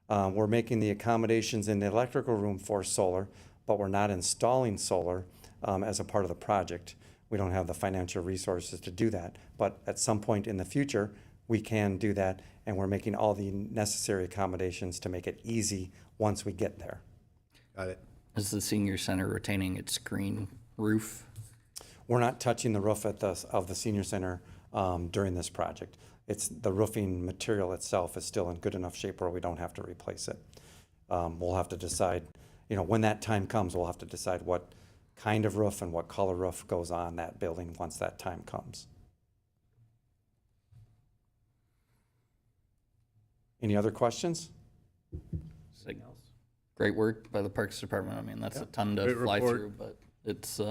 We're making the accommodations in the electrical room for solar, but we're not installing solar as a part of the project. We don't have the financial resources to do that. But at some point in the future, we can do that, and we're making all the necessary accommodations to make it easy once we get there. Got it. Is the senior center retaining its green roof? We're not touching the roof of the senior center during this project. It's the roofing material itself is still in good enough shape where we don't have to replace it. We'll have to decide, when that time comes, we'll have to decide what kind of roof and what color roof goes on that building once that time comes. Any other questions? Great work by the Parks Department. I mean, that's a ton to Great fly report. through, but it's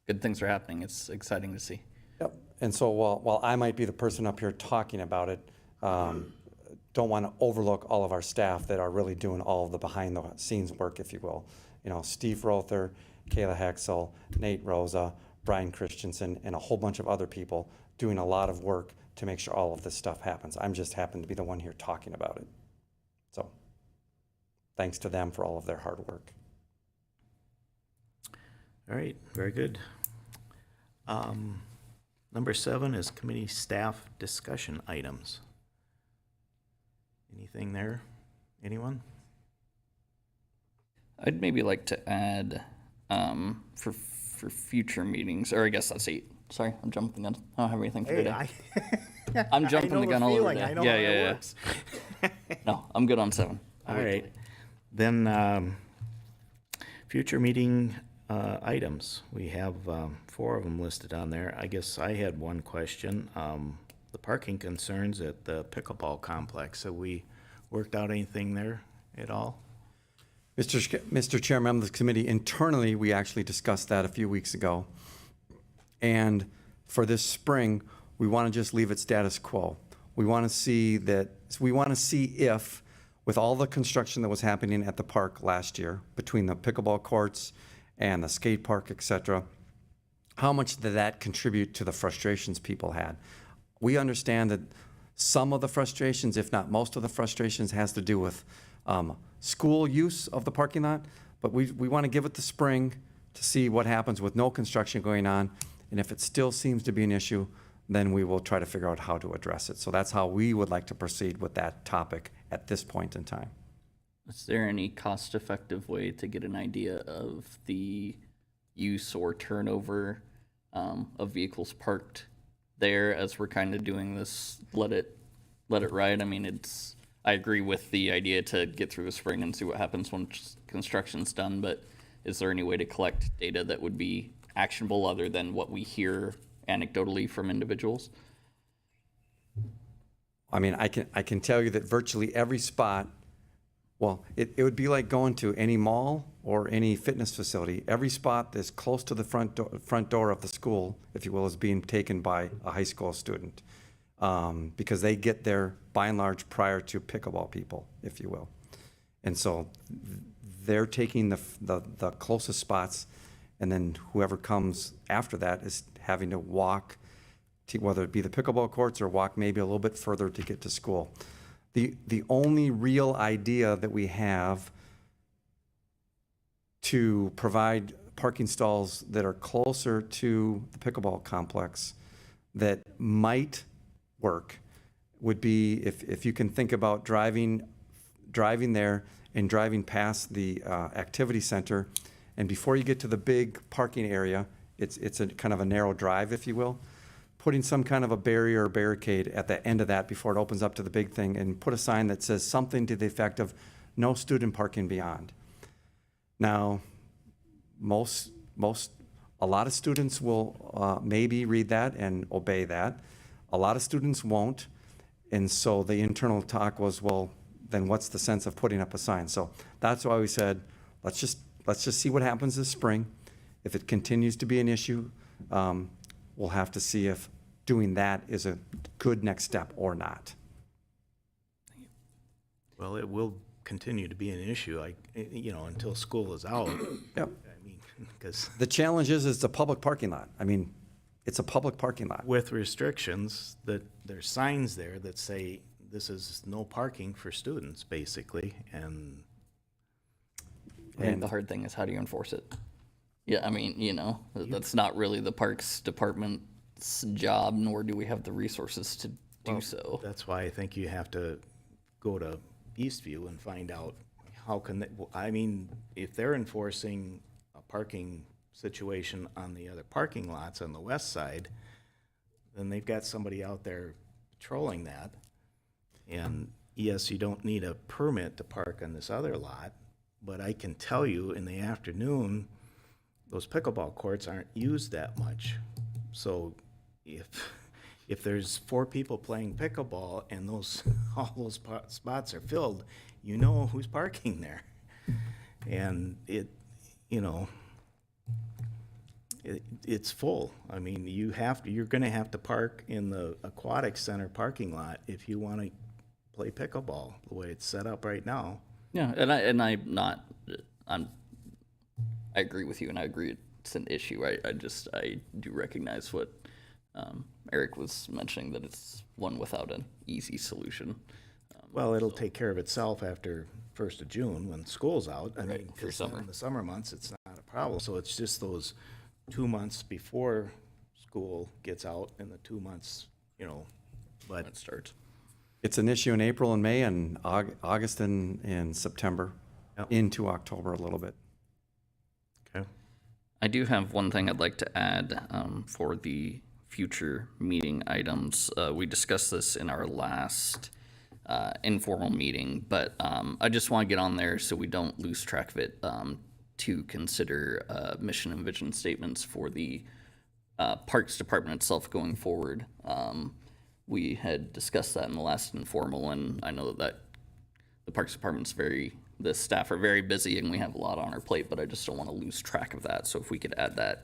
good things are happening. It's exciting to see. Yep. And so while I might be the person up here talking about it, don't want to overlook all of our staff that are really doing all of the behind the scenes work, if you will. Steve Rother, Kayla Hexel, Nate Rosa, Brian Christensen, and a whole bunch of other people doing a lot of work to make sure all of this stuff happens. I'm just happen to be the one here talking about it. So thanks to them for all of their hard work. All right, very good. Number 7 is committee staff discussion items. Anything there? Anyone? I'd maybe like to add for future meetings, or I guess that's 8. Sorry, I'm jumping the gun. I don't have anything for today. I'm jumping the gun all over I day. know Yeah, how yeah, it yeah. works. No, I'm good on 7. All right. Then, future meeting items. We have 4 of them listed on there. I guess I had one question. The parking concerns at the pickleball complex. Have we worked out anything there at all? Mr. Chair, members of the committee, internally, we actually discussed that a few weeks ago. And for this spring, we want to just leave it status quo. We want to see if, with all the construction that was happening at the park last year, between the pickleball courts and the skate park, et cetera, how much did that contribute to the frustrations people had? We understand that some of the frustrations, if not most of the frustrations, has to do with school use of the parking lot, but we want to give it the spring to see what happens with no construction going on, and if it still seems to be an issue, then we will try to figure out how to address it. So that's how we would like to proceed with that topic at this point in time. Is there any cost-effective way to get an idea of the use or turnover of vehicles parked there as we're kind of doing this let it ride? I mean, I agree with the idea to get through the spring and see what happens once construction's done, but is there any way to collect data that would be actionable other than what we hear anecdotally from individuals? I mean, I can tell you that virtually every spot, well, it would be like going to any mall or any fitness facility. Every spot that's close to the front door of the school, if you will, is being taken by a high school student. Because they get there, by and large, prior to pickleball people, if you will. And so they're taking the closest spots, and then whoever comes after that is having to walk, to whether it be the pickleball courts or walk maybe a little bit further to get to school. The only real idea that we have to provide parking stalls that are closer to the pickleball complex that might work would be if you can think about driving there and driving past the activity center, and before you get to the big parking area, it's a kind of a narrow drive, if you will, putting some kind of a barrier or barricade at the end of that before it opens up to the big thing, and put a sign that says something to the effect of no student parking beyond. Now, a lot of students will maybe read that and obey that. A lot of students won't. And so the internal talk was, well, then what's the sense of putting up a sign? So that's why we said, let's just see what happens this spring. If it continues to be an issue, we'll have to see if doing that is a good next step or not. Well, it will continue to be an issue, until school is out. Yep. I mean, because The challenge is it's a public parking lot. I mean, it's a public parking lot. with restrictions, that there's signs there that say this is no parking for students, basically, and I think the hard thing is how do you enforce it? Yeah, I mean, that's not really the Parks Department's job, nor do we have the resources to do so. that's why I think you have to go to Eastview and find out how can if they're enforcing a parking situation on the other parking lots on the west side, then they've got somebody out there patrolling that. And yes, you don't need a permit to park on this other lot, but I can tell you in the afternoon, those pickleball courts aren't used that much. So if there's 4 people playing pickleball and all those spots are filled, you know who's parking there. And it's full. I mean, you're gonna have to park in the aquatic center parking lot if you wanna play pickleball, the way it's set up right now. Yeah, I agree with you, and I agree it's an issue. I do recognize what Eric was mentioning, that it's one without an easy solution. Well, it'll take care of itself after 1st of June when school's out. I mean, for 'cause summer. in the summer months, it's not a problem. So it's just those 2 months before school gets out and the 2 months, but It starts. It's an issue in April and May and August and September, Yep. into October a little bit. okay. I do have one thing I'd like to add for the future meeting items. We discussed this in our last informal meeting, but I just want to get on there so we don't lose track of it, to consider mission and vision statements for the Parks Department itself going forward. We had discussed that in the last informal, and I know that the Parks Department's the staff are very busy and we have a lot on our plate, but I just don't want to lose track of that. So if we could add that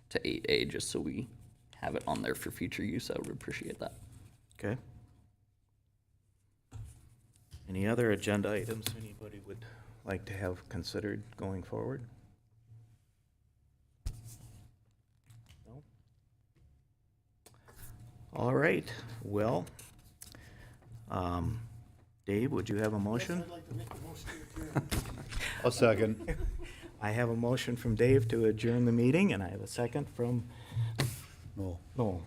to 8A, just so we have it on there for future use, I would appreciate that. Okay. Any other agenda items anybody would like to have considered going forward? No? All right, well, Dave, would you have a motion? I'll second. I have a motion from Dave to adjourn the meeting, and I have a second from Noel.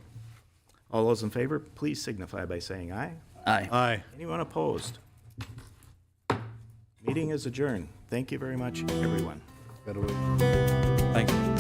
All those in favor, please signify by saying aye. Aye. Aye. Anyone opposed? Meeting is adjourned. Thank you very much, everyone. Better wait. Thank you.